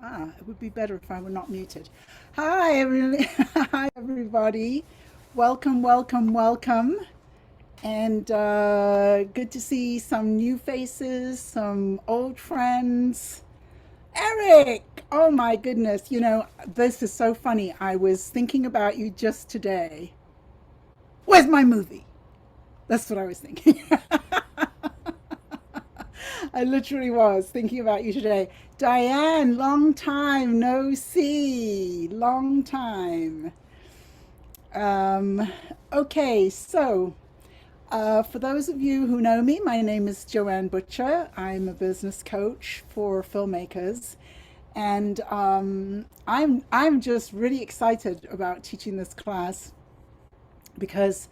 It would be better if I were not muted. Hi, hi everybody. Welcome, welcome, welcome. And good to see some new faces, some old friends. Eric! Oh my goodness. This is so funny. I was thinking about you just today. Where's my movie? That's what I was thinking. I literally was thinking about you today. Diane, long time no see. Long time. Um, okay, so for those of you who know me, my name is Joanne Butcher. I'm a business coach for filmmakers. And I'm just really excited about teaching this class because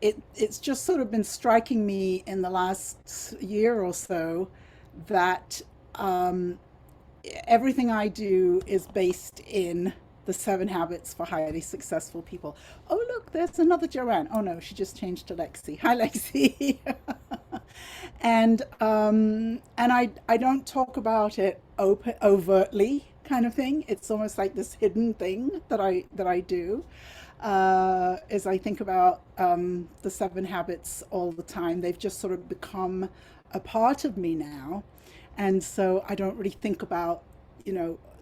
it's just sort of been striking me in the last year or so that um, everything I do is based in the 7 habits for highly successful people. Oh, look, there's another Joanne. Oh no, she just changed to Lexi. Hi, Lexi. And I don't talk about it overtly, kind of thing. It's almost like this hidden thing that I do. As I think about the 7 habits all the time, they've just sort of become a part of me now, and so I don't really think about,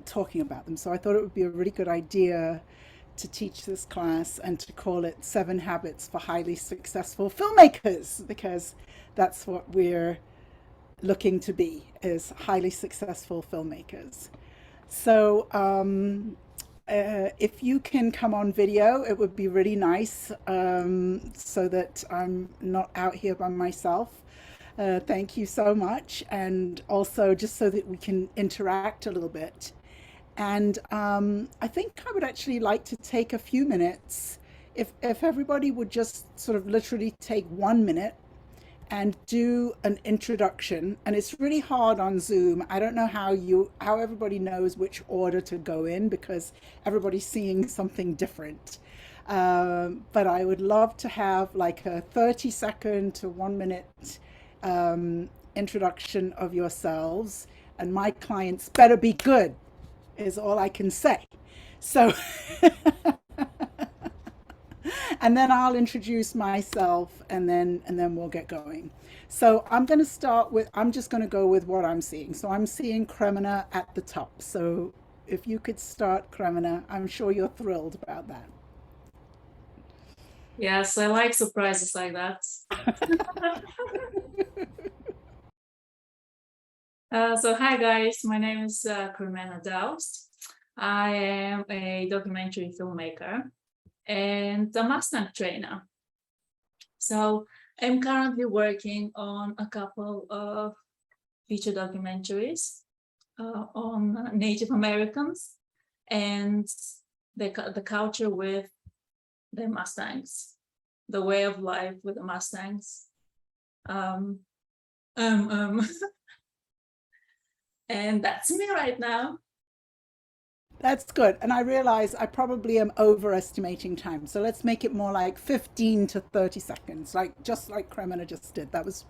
talking about them. So I thought it would be a really good idea to teach this class and to call it 7 habits for highly successful filmmakers, because that's what we're looking to be, is highly successful filmmakers. So if you can come on video, it would be really nice, so that I'm not out here by myself. Thank you so much. And also just so that we can interact a little bit. And I think I would actually like to take a few minutes, if everybody would just sort of literally take 1 minute and do an introduction. And it's really hard on Zoom. I don't know how everybody knows which order to go in, because everybody's seeing something different. But I would love to have like a 30-second to 1 minute introduction of yourselves. And my clients better be good, is all I can say. So and then I'll introduce myself, and then we'll get going. So I'm just going to go with what I'm seeing. So I'm seeing Cremina at the top. So if you could start, Cremina, I'm sure you're thrilled about that. Yes, I like surprises like that. So hi guys, my name is Carmena Daust. I am a documentary filmmaker and a master trainer. So I'm currently working on a couple of feature documentaries on Native Americans and the culture with the Mustangs, the way of life with the Mustangs. Um, um, um. And that's me right now. That's good. And I realize I probably am overestimating time. So let's make it more like 15 to 30 seconds, just like Cremina just did. That was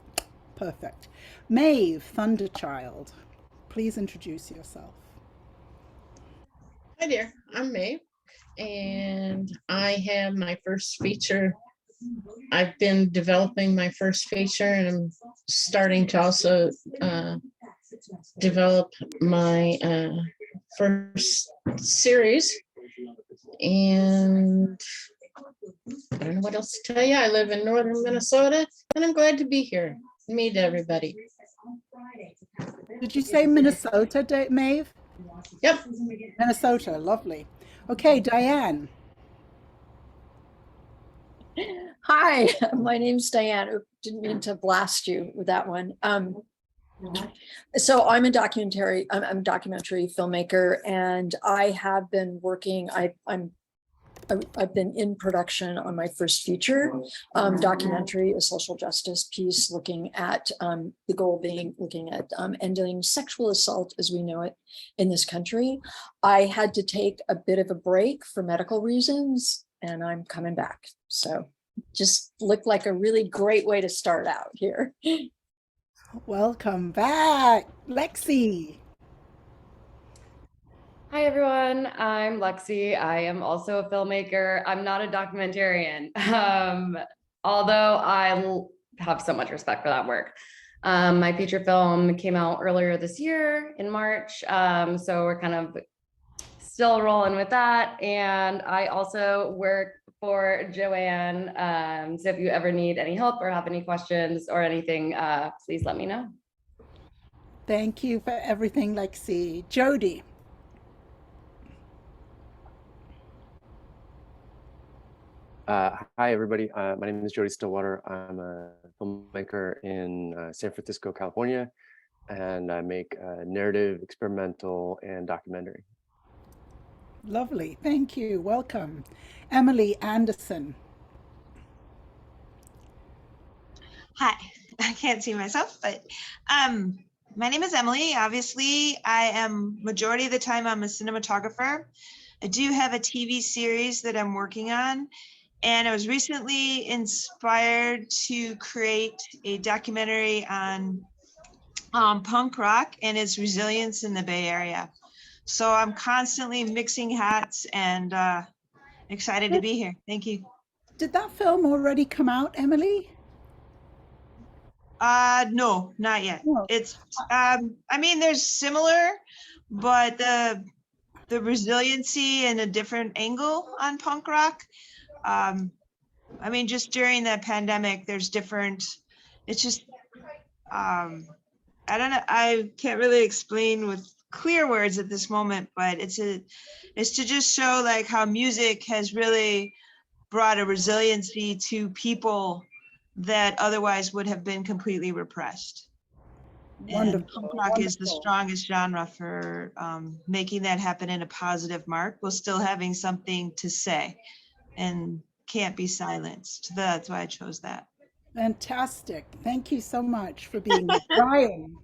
perfect. Maeve, Thunderchild, please introduce yourself. Hi there, I'm May, and I have my first feature. I've been developing my first feature, and I'm starting to also develop my first series. And I don't know what else to tell you. I live in northern Minnesota, and I'm glad to be here. Meet everybody. Did you say Minnesota, Maeve? Yep. Minnesota, lovely. Okay, Diane. Hi, my name's Diane. Didn't mean to blast you with that one. So I'm a documentary filmmaker, and I have been working. I've been in production on my first feature documentary, a social justice piece, looking at the goal being looking at ending sexual assault as we know it in this country. I had to take a bit of a break for medical reasons, and I'm coming back. So just looked like a really great way to start out here. Welcome back, Lexi. Hi everyone, I'm Lexi. I am also a filmmaker. I'm not a documentarian, although have so much respect for that work. My feature film came out earlier this year in March, so we're kind of still rolling with that. And I also work for Joanne. So if you ever need any help or have any questions or anything, please let me know. Thank you for everything, Lexi. Jody. Hi, everybody. My name is Jody Stillwater. I'm a filmmaker in San Francisco, California, and I make narrative, experimental, and documentary. Lovely. Thank you. Welcome. Emily Anderson. Hi, I can't see myself, but my name is Emily. Obviously, I am majority of the time I'm a cinematographer. I do have a TV series that I'm working on, and I was recently inspired to create a documentary on punk rock and its resilience in the Bay Area. So I'm constantly mixing hats and excited to be here. Thank you. Did that film already come out, Emily? No, not yet. No. It's I mean, there's similar, but the resiliency and a different angle on punk rock. I mean, just during the pandemic, there's different, it's just I don't know, I can't really explain with clear words at this moment, but it's to just show like how music has really brought a resiliency to people that otherwise would have been completely repressed. Wonderful. And punk rock is the strongest genre for making that happen in a positive mark while still having something to say and can't be silenced. That's why I chose that. Fantastic. Thank you so much for being here. Ryan.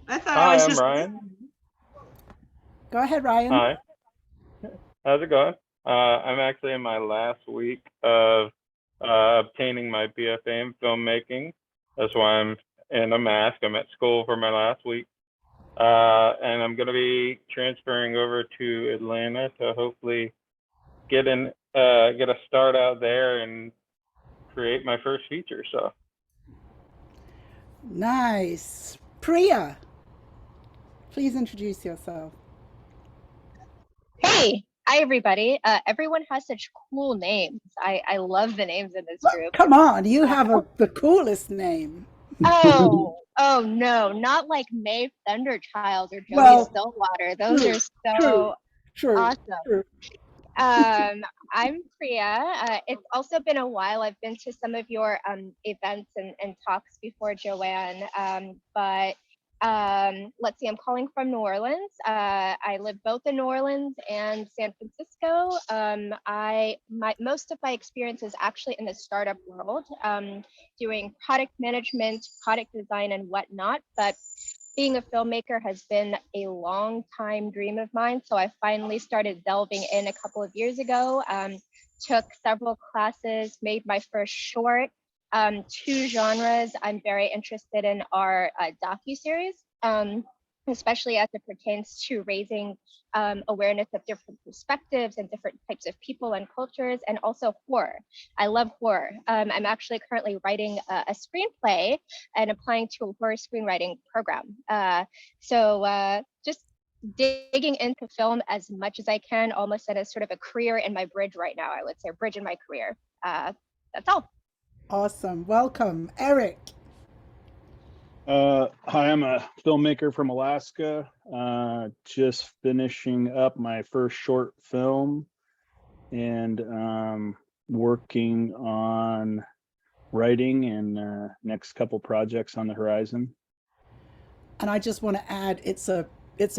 I thought Hi, I was I'm just Ryan. Go ahead, Ryan. Hi, how's it going? I'm actually in my last week of obtaining my BFA in filmmaking. That's why I'm in a mask. I'm at school for my last week. And I'm going to be transferring over to Atlanta to hopefully get a start out there and create my first feature. So Nice. Priya, please introduce yourself. Hey, hi everybody. Everyone has such cool names. I love the names in this group. Come on, you have the coolest name. Oh no, not like May Thunderchild or Jody Well, Stillwater. Those true, are so True. awesome. True. I'm Priya. It's also been a while. I've been to some of your events and talks before, Joanne. But let's see, I'm calling from New Orleans. I live both in New Orleans and San Francisco. Most of my experience is actually in the startup world, doing product management, product design, and whatnot. But being a filmmaker has been a long time dream of mine. So I finally started delving in a couple of years ago, took several classes, made my first short. Two genres I'm very interested in are docuseries, especially as it pertains to raising awareness of different perspectives and different types of people and cultures, and also horror. I love horror. I'm actually currently writing a screenplay and applying to a horror screenwriting program. So just digging into film as much as I can, almost at a sort of a career in my bridge right now, I would say, a bridge in my career. That's all. Awesome. Welcome, Eric. Hi, I'm a filmmaker from Alaska. Just finishing up my first short film and working on writing and next couple projects on the horizon. And I just want to add, it's a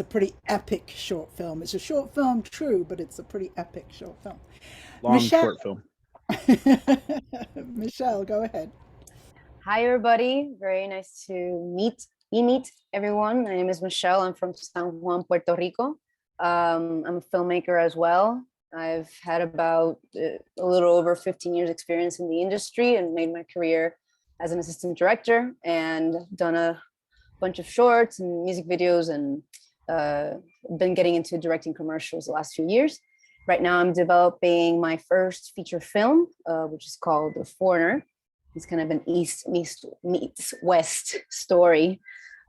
pretty epic short film. It's a short film, true, but it's a pretty epic short film. Long Michelle. short film. Michelle, go ahead. Hi, everybody. Very nice to meet everyone. My name is Michelle. I'm from San Juan, Puerto Rico. I'm a filmmaker as well. I've had about a little over 15 years experience in the industry and made my career as an assistant director and done a bunch of shorts and music videos and been getting into directing commercials the last few years. Right now, I'm developing my first feature film, which is called The Foreigner. It's kind of an East meets West story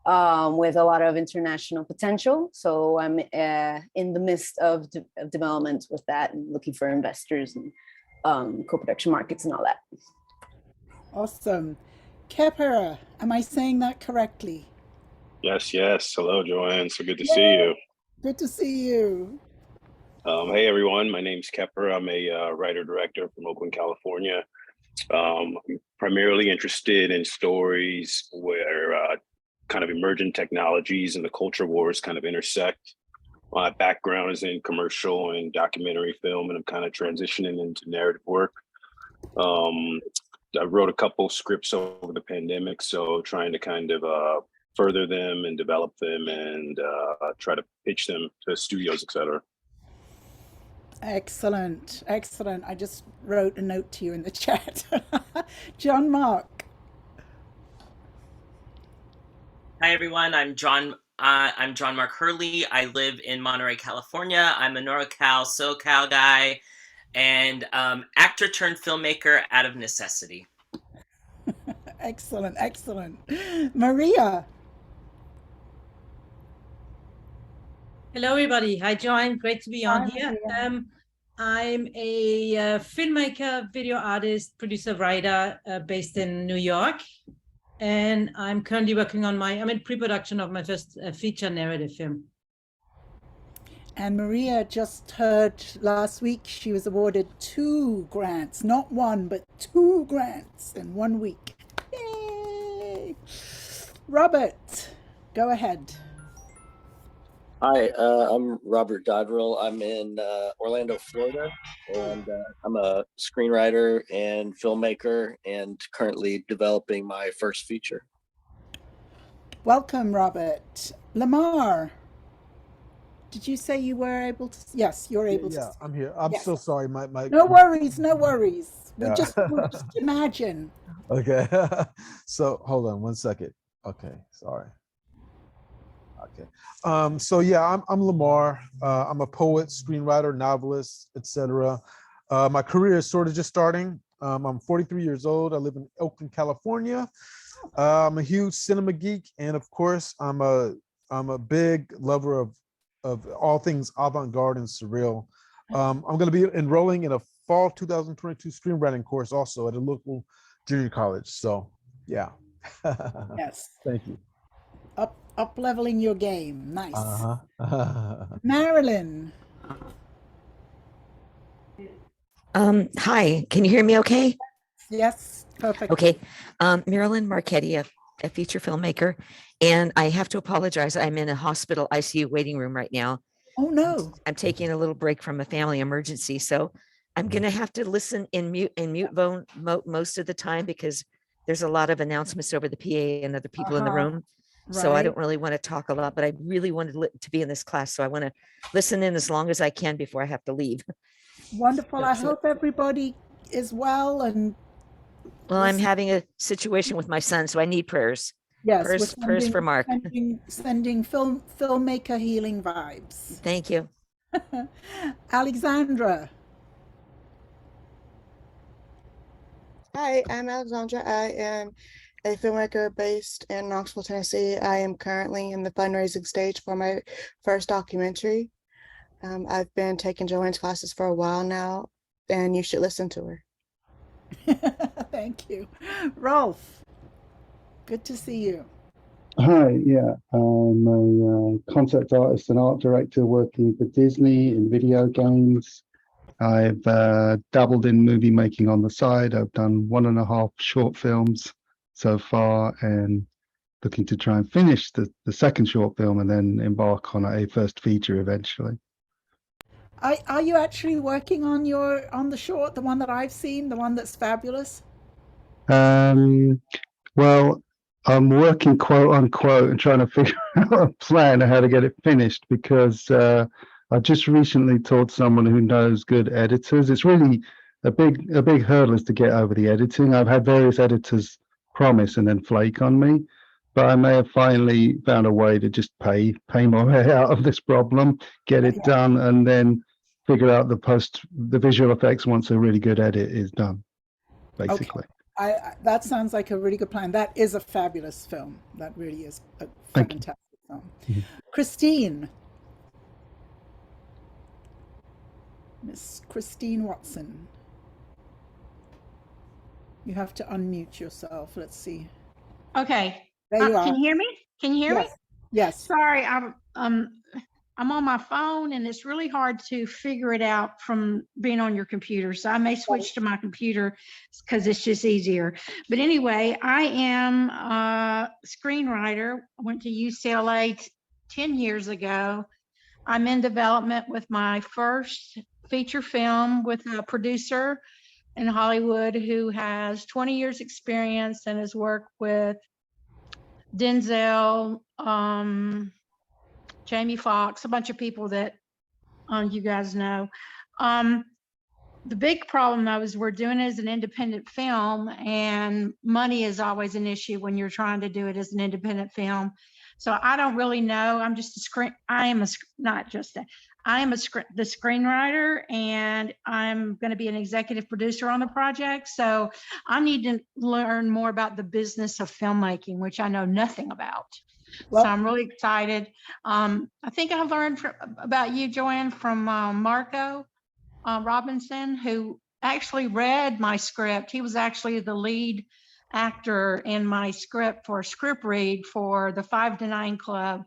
with a lot of international potential. So I'm in the midst of development with that and looking for investors and co-production markets and all that. Awesome. Kepera, am I saying that correctly? Yes, yes. Hello, Joanne. So good to see you. Good to see you. Hey, everyone. My name's Kepper. I'm a writer-director from Oakland, California. I'm primarily interested in stories where kind of emergent technologies and the culture wars kind of intersect. My background is in commercial and documentary film, and I'm kind of transitioning into narrative work. I wrote a couple scripts over the pandemic, so trying to kind of further them and develop them and try to pitch them to studios, etc. Excellent, excellent. I just wrote a note to you in the chat. John Mark. Hi everyone, I'm John Mark Hurley. I live in Monterey, California. I'm a NorCal, SoCal guy, and actor turned filmmaker out of necessity. Excellent, excellent. Maria. Hello, everybody. Hi, Joanne. Great to be on here. I'm a filmmaker, video artist, producer, writer based in New York. And I'm currently working on I'm in pre-production of my first feature narrative film. And Maria just heard last week she was awarded 2 grants, not 1, but 2 grants in 1 week. Yay! Robert, go ahead. Hi, I'm Robert Dodrell. I'm in Orlando, Florida, and I'm a screenwriter and filmmaker and currently developing my first feature. Welcome, Robert. Lamar, did you say you were able to? Yes, you're able to. Yeah, I'm here. I'm so sorry. My No worries, no worries. Yeah. We'll just imagine. Okay. So hold on 1 second. Okay, sorry. Okay. So yeah, I'm Lamar. I'm a poet, screenwriter, novelist, etc. My career is sort of just starting. I'm 43 years old. I live in Oakland, California. I'm a huge cinema geek, and of course, I'm a big lover of all things avant-garde and surreal. I'm going to be enrolling in a fall 2022 screenwriting course also at a local junior college. So yeah. Yes. Thank you. Up leveling your game. Nice. Uh-huh. Marilyn. Hi, can you hear me okay? Yes, perfect. Okay. Marilyn Marchetti, a feature filmmaker, and I have to apologize. I'm in a hospital ICU waiting room right now. Oh no. I'm taking a little break from a family emergency, so I'm going to have to listen in mute mode most of the time because there's a lot of announcements over the PA and other people in the room. So I don't really want to talk a lot, but I really wanted to be in this class. So I want to listen in as long as I can before I have to leave. Wonderful. I hope everybody is well. And well, I'm having a situation with my son, so I need prayers. Yes, prayers for Mark. Sending filmmaker healing vibes. Thank you. Alexandra. Hi, I'm Alexandra. I am a filmmaker based in Knoxville, Tennessee. I am currently in the fundraising stage for my first documentary. I've been taking Joanne's classes for a while now, and you should listen to her. Thank you. Rolf, good to see you. Hi, yeah, I'm a concept artist and art director working for Disney in video games. I've dabbled in movie making on the side. I've done 1.5 short films so far, and looking to try and finish the second short film and then embark on a first feature eventually. Are you actually working on the short, the one that I've seen, the one that's fabulous? Well, I'm working quote unquote and trying to figure out a plan of how to get it finished because I just recently taught someone who knows good editors. It's really a big hurdle is to get over the editing. I've had various editors promise and then flake on me, but I may have finally found a way to just pay my way out of this problem, get it done, and then figure out the visual effects once a really good edit is done, basically. That sounds like a really good plan. That is a fabulous film. That really is a fantastic film. Mhm. Christine. Miss Christine Watson. You have to unmute yourself. Let's see. Okay. There you are. Can you hear me? Can you hear me? Yes. Sorry, I'm on my phone and it's really hard to figure it out from being on your computer. So I may switch to my computer because it's just easier. But anyway, I am a screenwriter. I went to UCLA 10 years ago. I'm in development with my first feature film with a producer in Hollywood who has 20 years experience and has worked with Denzel, Jamie Foxx, a bunch of people that you guys know. The big problem though is we're doing it as an independent film, and money is always an issue when you're trying to do it as an independent film. So I don't really know. I'm just the screenwriter, and I'm going to be an executive producer on the project. So I need to learn more about the business of filmmaking, which I know nothing about. So I'm really excited. I think I learned about you, Joanne, from Marco Robinson, who actually read my script. He was actually the lead actor in my script for script read for the 5 to 9 Club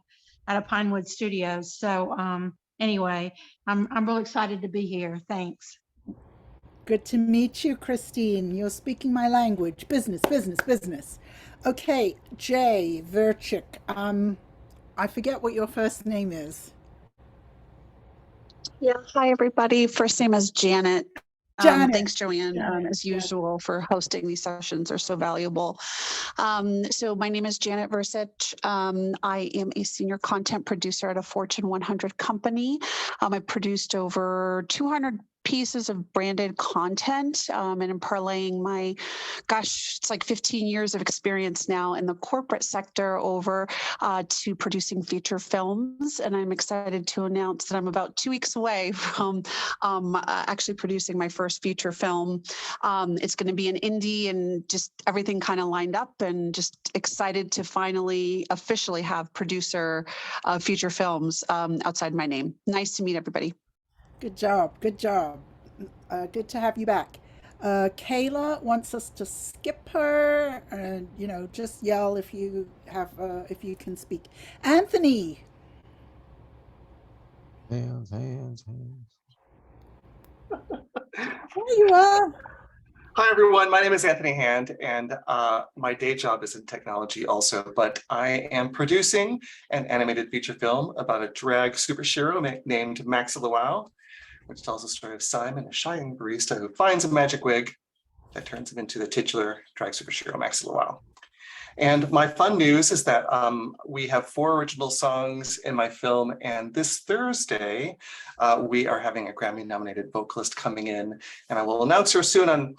out of Pinewood Studios. So anyway, I'm really excited to be here. Thanks. Good to meet you, Christine. You're speaking my language. Business, business, business. Okay, Jay Verchik. I forget what your first name is. Yeah, hi everybody. First name is Janet. Janet. Thanks, Joanne, as usual, for hosting these sessions. They're so valuable. So my name is Janet Versich. I am a senior content producer at a Fortune 100 company. I produced over 200 pieces of branded content, and I'm parlaying my, it's like 15 years of experience now in the corporate sector over to producing feature films. And I'm excited to announce that I'm about 2 weeks away from actually producing my first feature film. It's going to be an indie, and just everything kind of lined up, and just excited to finally officially have producer feature films outside my name. Nice to meet everybody. Good job. Good job. Good to have you back. Kayla wants us to skip her, and just yell if you have if you can speak. Anthony. Hands. There you are. Hi, everyone. My name is Anthony Hand, and my day job is in technology also, but I am producing an animated feature film about a drag superhero named Max Luau, which tells the story of Simon, a shy young barista who finds a magic wig that turns him into the titular drag superhero Max Luau. And my fun news is that we have 4 original songs in my film, and this Thursday, we are having a Grammy-nominated vocalist coming in, and I will announce her soon on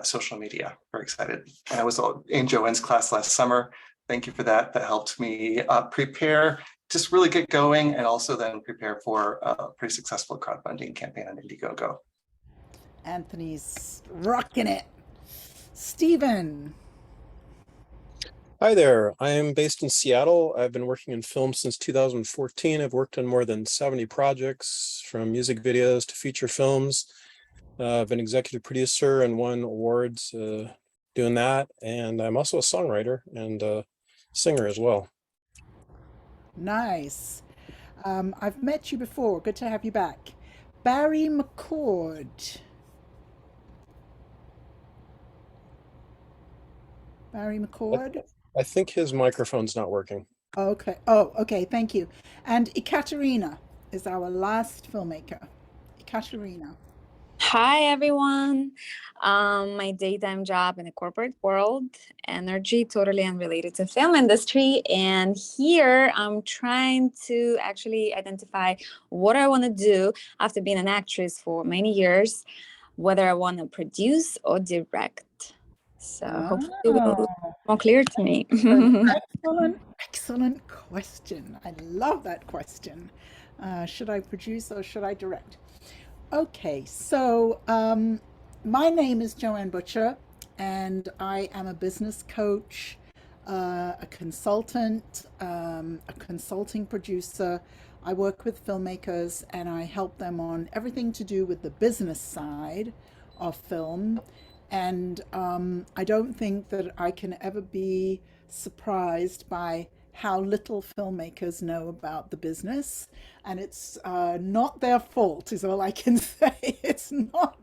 social media. Very excited. And I was in Joanne's class last summer. Thank you for that. That helped me prepare, just really get going, and also then prepare for a pretty successful crowdfunding campaign on Indiegogo. Anthony's rocking it. Stephen. Hi there. I am based in Seattle. I've been working in film since 2014. I've worked on more than 70 projects, from music videos to feature films. I've been executive producer and won awards doing that. And I'm also a songwriter and a singer as well. Nice. I've met you before. Good to have you back. Barry McCord. Barry McCord? I think his microphone's not working. Okay. Oh, okay. Thank you. And Ekaterina is our last filmmaker. Ekaterina. Hi, everyone. My daytime job in the corporate world, energy, totally unrelated to film industry. And here I'm trying to actually identify what I want to do after being an actress for many years, whether I want to produce or direct. So hopefully it will be more clear to me. Excellent question. I love that question. Should I produce or should I direct? Okay, so my name is Joanne Butcher, and I am a business coach, a consultant, a consulting producer. I work with filmmakers and I help them on everything to do with the business side of film. And I don't think that I can ever be surprised by how little filmmakers know about the business, and it's not their fault, is all I can say. It's not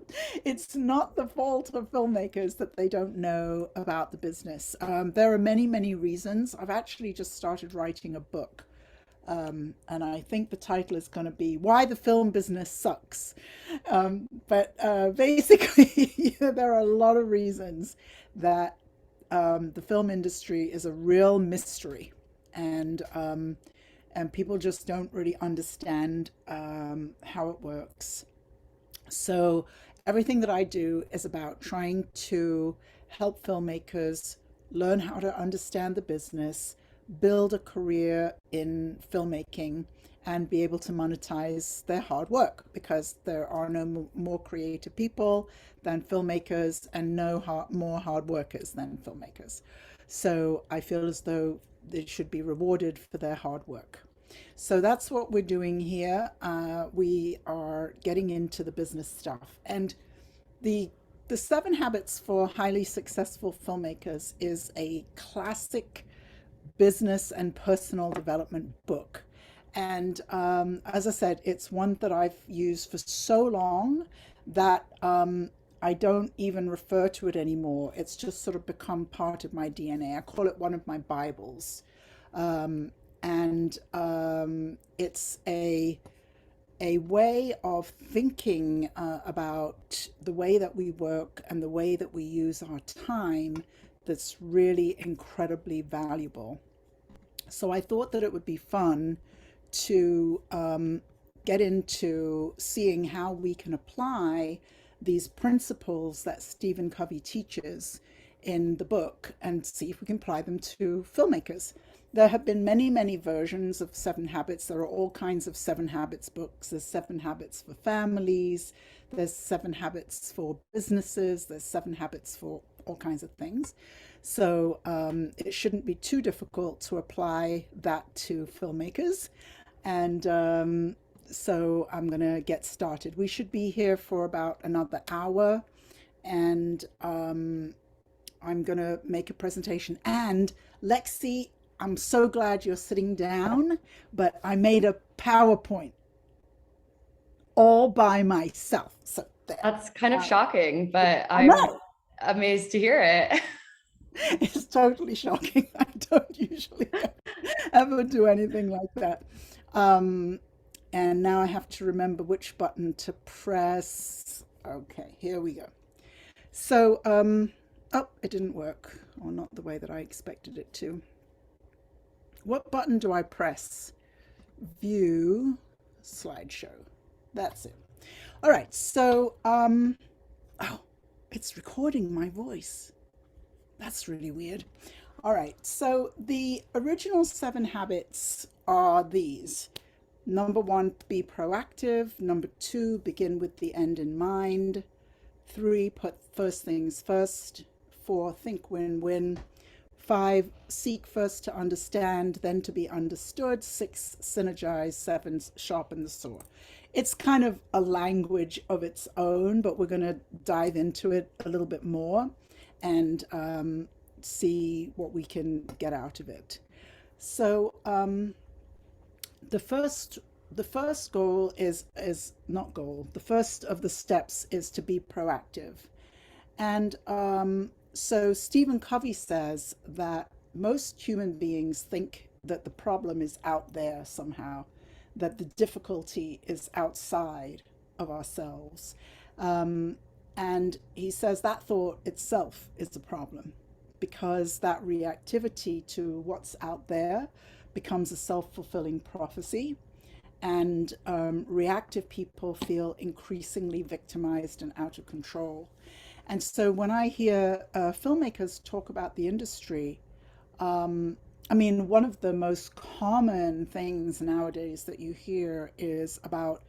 the fault of filmmakers that they don't know about the business. There are many reasons. I've actually just started writing a book, and I think the title is going to be "Why the Film Business Sucks." But basically, there are a lot of reasons that the film industry is a real mystery, and people just don't really understand how it works. So everything that I do is about trying to help filmmakers learn how to understand the business, build a career in filmmaking, and be able to monetize their hard work, because there are no more creative people than filmmakers and no more hard workers than filmmakers. So I feel as though they should be rewarded for their hard work. So that's what we're doing here. We are getting into the business stuff. And the 7 Habits for Highly Successful Filmmakers is a classic business and personal development book. And as I said, it's one that I've used for so long that I don't even refer to it anymore. It's just sort of become part of my DNA. I call it one of my Bibles. It's a way of thinking about the way that we work and the way that we use our time that's really incredibly valuable. So I thought that it would be fun to get into seeing how we can apply these principles that Stephen Covey teaches in the book and see if we can apply them to filmmakers. There have been many versions of 7 Habits. There are all kinds of 7 Habits books. There's 7 Habits for families. There's 7 Habits for businesses. There's 7 Habits for all kinds of things. So it shouldn't be too difficult to apply that to filmmakers. And so I'm going to get started. We should be here for about another hour. And I'm going to make a presentation. And Lexi, I'm so glad you're sitting down, but I made a PowerPoint all by myself. So that's kind of shocking, but I'm amazed to hear it. It's totally shocking. I don't usually ever do anything like that. And now I have to remember which button to press. Okay, here we go. So, oh, it didn't work, or not the way that I expected it to. What button do I press? View slideshow. That's it. All right, so, oh, it's recording my voice. That's really weird. All right, so the original 7 habits are these. Number 1, be proactive. Number 2, begin with the end in mind. 3, put first things first. 4, think win-win. 5, seek first to understand, then to be understood. 6, synergize. 7, sharpen the saw. It's kind of a language of its own, but we're going to dive into it a little bit more and see what we can get out of it. So the first goal is not goal. The first of the steps is to be proactive. And so Stephen Covey says that most human beings think that the problem is out there somehow, that the difficulty is outside of ourselves. And he says that thought itself is the problem, because that reactivity to what's out there becomes a self-fulfilling prophecy. And reactive people feel increasingly victimized and out of control. And so when I hear filmmakers talk about the industry, I mean, one of the most common things nowadays that you hear is about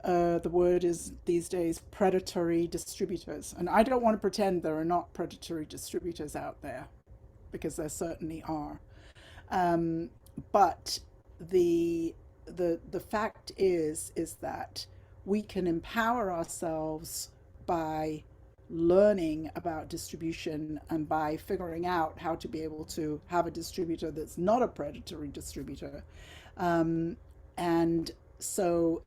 the word is these days predatory distributors. And I don't want to pretend there are not predatory distributors out there, because there certainly are. But the fact is that we can empower ourselves by learning about distribution and by figuring out how to be able to have a distributor that's not a predatory distributor. And so,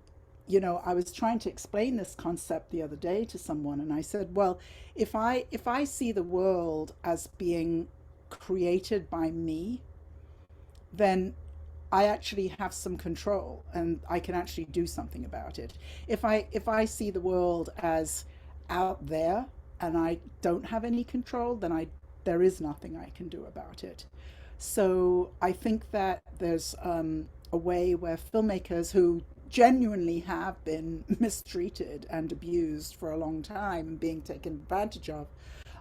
you know, I was trying to explain this concept the other day to someone, and I said, well, if I see the world as being created by me, then I actually have some control and I can actually do something about it. If I see the world as out there and I don't have any control, then there is nothing I can do about it. So I think that there's a way where filmmakers who genuinely have been mistreated and abused for a long time and being taken advantage of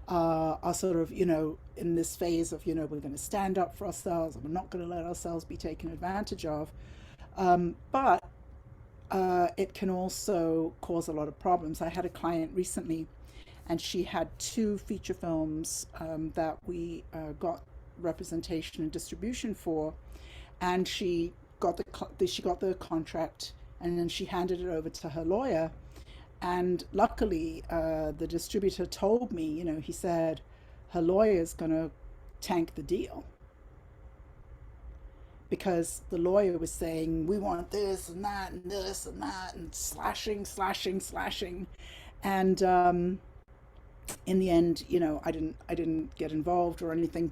are sort of, you know, in this phase of, you know, we're going to stand up for ourselves and we're not going to let ourselves be taken advantage of. But it can also cause a lot of problems. I had a client recently, and she had 2 feature films that we got representation and distribution for, and she got the contract, and then she handed it over to her lawyer. And luckily, the distributor told me, you know, he said, her lawyer is going to tank the deal, because the lawyer was saying, we want this and that and this and that, and slashing. And in the end, you know, I didn't get involved or anything,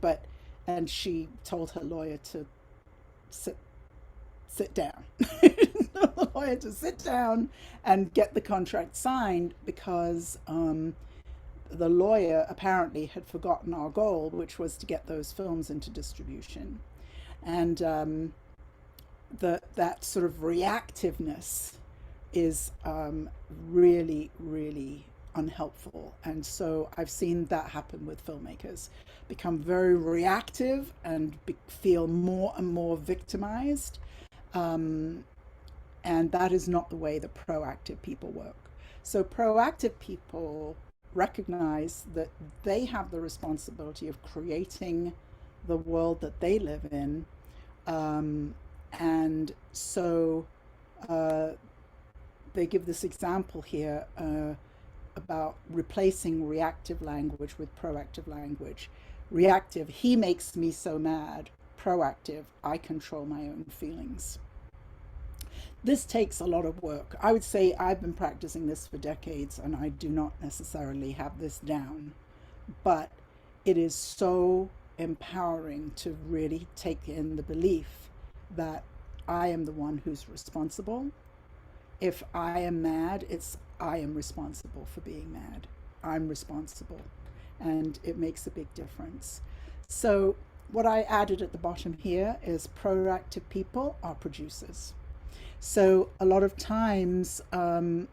and she told her lawyer to sit down. The lawyer to sit down and get the contract signed, because the lawyer apparently had forgotten our goal, which was to get those films into distribution. And that sort of reactiveness is really, really unhelpful. And so I've seen that happen with filmmakers, become very reactive and feel more and more victimized. And that is not the way that proactive people work. So proactive people recognize that they have the responsibility of creating the world that they live in. And so they give this example here about replacing reactive language with proactive language. Reactive, he makes me so mad. Proactive, I control my own feelings. This takes a lot of work. I would say I've been practicing this for decades, and I do not necessarily have this down, but it is so empowering to really take in the belief that I am the one who's responsible. If I am mad, I am responsible for being mad. I'm responsible, and it makes a big difference. So what I added at the bottom here is proactive people are producers. So a lot of times when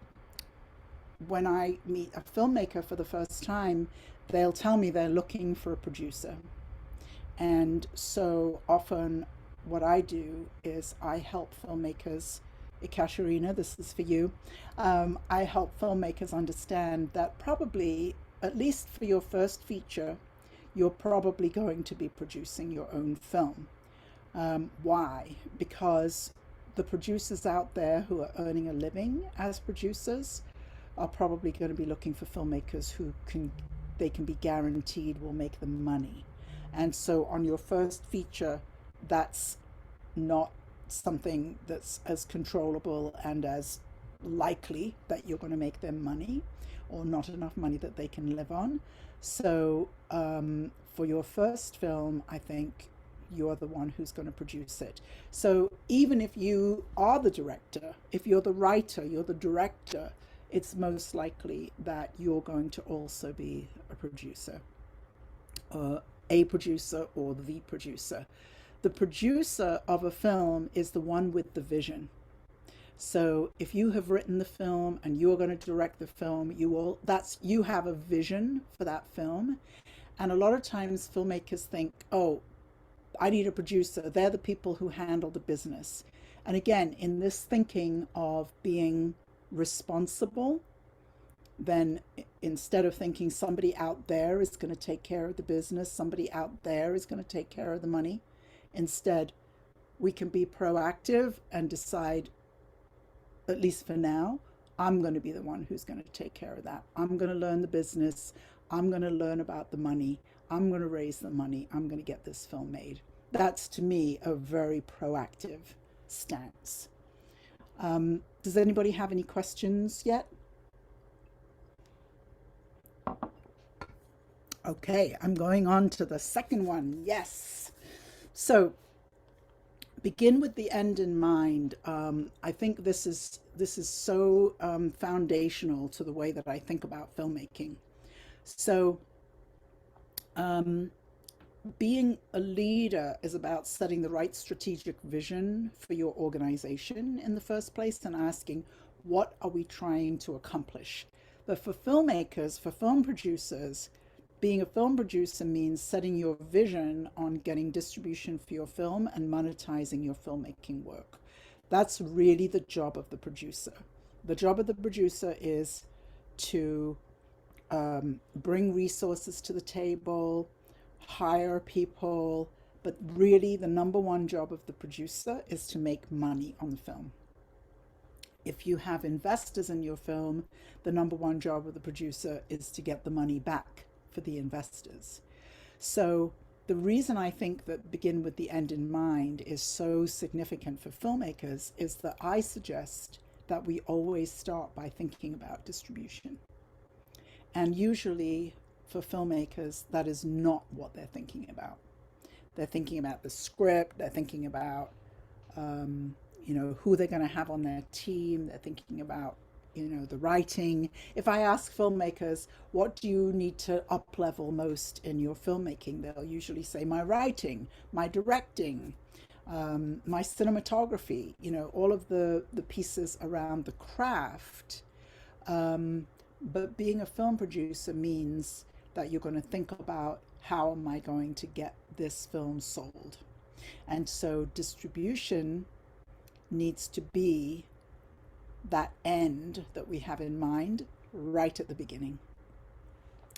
I meet a filmmaker for the first time, they'll tell me they're looking for a producer. And so often what I do is I help filmmakers. Ekaterina, this is for you. I help filmmakers understand that probably, at least for your first feature, you're probably going to be producing your own film. Why? Because the producers out there who are earning a living as producers are probably going to be looking for filmmakers who can be guaranteed will make them money. And so on your first feature, that's not something that's as controllable and as likely that you're going to make them money, or not enough money that they can live on. So for your first film, I think you're the one who's going to produce it. So even if you are the director, if you're the writer, you're the director, it's most likely that you're going to also be a producer, or the producer. The producer of a film is the one with the vision. So if you have written the film and you're going to direct the film, you have a vision for that film. And a lot of times filmmakers think, oh, I need a producer. They're the people who handle the business. And again, in this thinking of being responsible, then instead of thinking somebody out there is going to take care of the business, somebody out there is going to take care of the money, instead, we can be proactive and decide, at least for now, I'm going to be the one who's going to take care of that. I'm going to learn the business. I'm going to learn about the money. I'm going to raise the money. I'm going to get this film made. That's, to me, a very proactive stance. Does anybody have any questions yet? Okay, I'm going on to the second one. Yes. So begin with the end in mind. I think this is so foundational to the way that I think about filmmaking. So being a leader is about setting the right strategic vision for your organization in the first place and asking, what are we trying to accomplish? But for filmmakers, for film producers, being a film producer means setting your vision on getting distribution for your film and monetizing your filmmaking work. That's really the job of the producer. The job of the producer is to bring resources to the table, hire people, but really the number one job of the producer is to make money on the film. If you have investors in your film, the number one job of the producer is to get the money back for the investors. So the reason I think that begin with the end in mind is so significant for filmmakers is that I suggest that we always start by thinking about distribution. And usually for filmmakers, that is not what they're thinking about. They're thinking about the script, they're thinking about who they're going to have on their team, they're thinking about the writing. If I ask filmmakers, what do you need to up-level most in your filmmaking? They'll usually say, my writing, my directing, my cinematography, all of the pieces around the craft. But being a film producer means that you're going to think about, how am I going to get this film sold? And so distribution needs to be that end that we have in mind right at the beginning.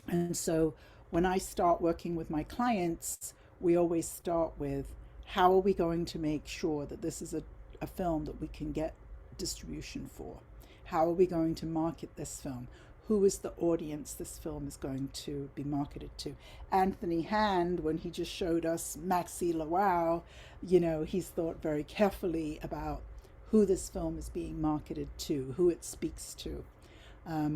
And so when I start working with my clients, we always start with, how are we going to make sure that this is a film that we can get distribution for? How are we going to market this film? Who is the audience this film is going to be marketed to? Anthony Hand, when he just showed us Maxi Lawau, he's thought very carefully about who this film is being marketed to, who it speaks to.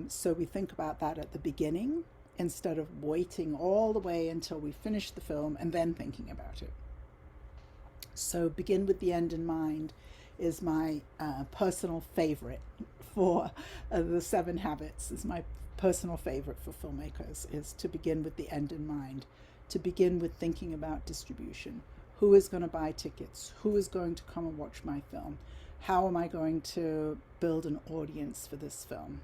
So we think about that at the beginning instead of waiting all the way until we finish the film and then thinking about it. So begin with the end in mind is my personal favorite for the 7 habits, is my personal favorite for filmmakers, is to begin with the end in mind, to begin with thinking about distribution. Who is going to buy tickets? Who is going to come and watch my film? How am I going to build an audience for this film?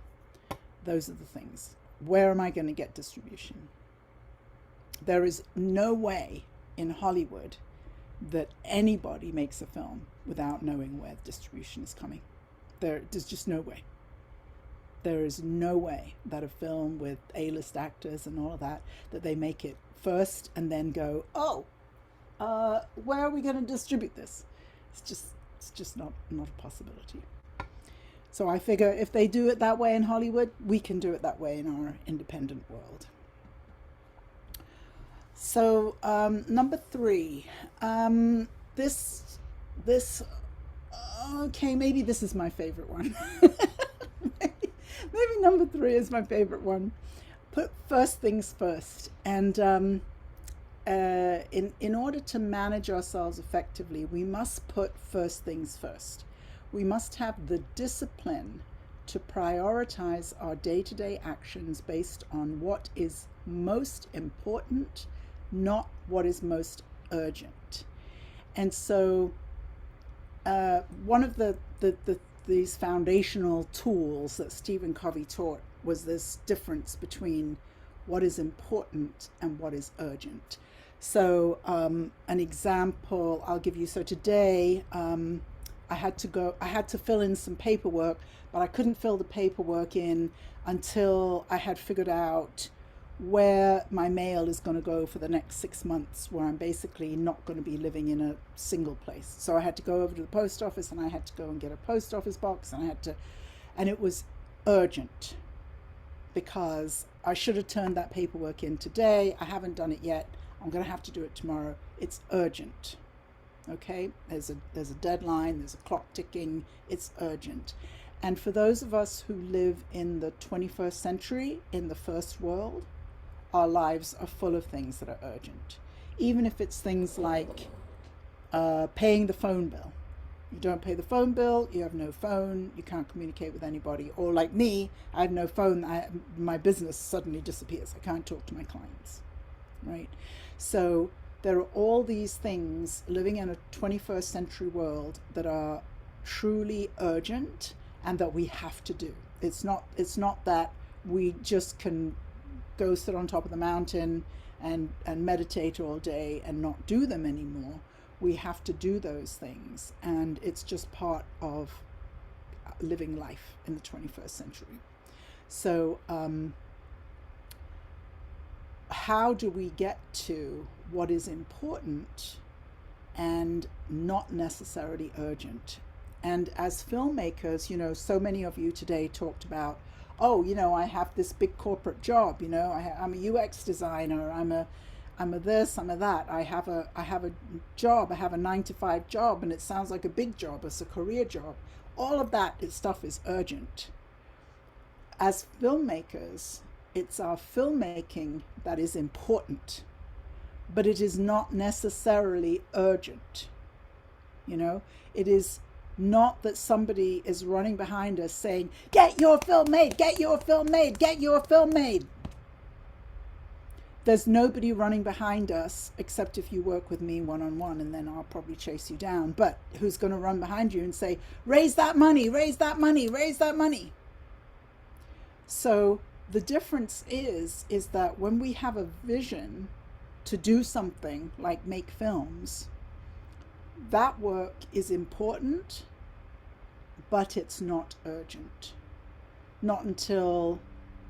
Those are the things. Where am I going to get distribution? There is no way in Hollywood that anybody makes a film without knowing where the distribution is coming. There's just no way. There is no way that a film with A-list actors and all of that they make it first and then go, where are we going to distribute this? It's just not a possibility. So I figure if they do it that way in Hollywood, we can do it that way in our independent world. So number 3, okay, maybe this is my favorite one. maybe number 3 is my favorite one. Put first things first. And in order to manage ourselves effectively, we must put first things first. We must have the discipline to prioritize our day-to-day actions based on what is most important, not what is most urgent. And so one of the these foundational tools that Stephen Covey taught was this difference between what is important and what is urgent. So an example I'll give you. So today I had to fill in some paperwork, but I couldn't fill the paperwork in until I had figured out where my mail is going to go for the next 6 months, where I'm basically not going to be living in a single place. So I had to go over to the post office, and I had to go and get a post office box, and it was urgent because I should have turned that paperwork in today. I haven't done it yet. I'm going to have to do it tomorrow. It's urgent. Okay, there's a deadline, there's a clock ticking, it's urgent. And for those of us who live in the 21st century, in the first world, our lives are full of things that are urgent. Even if it's things like paying the phone bill. You don't pay the phone bill, you have no phone, you can't communicate with anybody. Or like me, I have no phone, my business suddenly disappears. I can't talk to my clients, right? So there are all these things living in a 21st century world that are truly urgent and that we have to do. It's not that we just can go sit on top of the mountain and meditate all day and not do them anymore. We have to do those things, and it's just part of living life in the 21st century. So how do we get to what is important and not necessarily urgent? And as filmmakers, so many of you today talked about, oh, I have this big corporate job, I'm a UX designer, I'm a this, I'm a that, I have a job, I have a 9-to-5 job, and it sounds like a big job, it's a career job. All of that stuff is urgent. As filmmakers, it's our filmmaking that is important, but it is not necessarily urgent. It is not that somebody is running behind us saying, get your film made, get your film made, get your film made. There's nobody running behind us, except if you work with me one-on-one, and then I'll probably chase you down. But who's going to run behind you and say, raise that money, raise that money, raise that money? So the difference is that when we have a vision to do something like make films, that work is important, but it's not urgent. Not until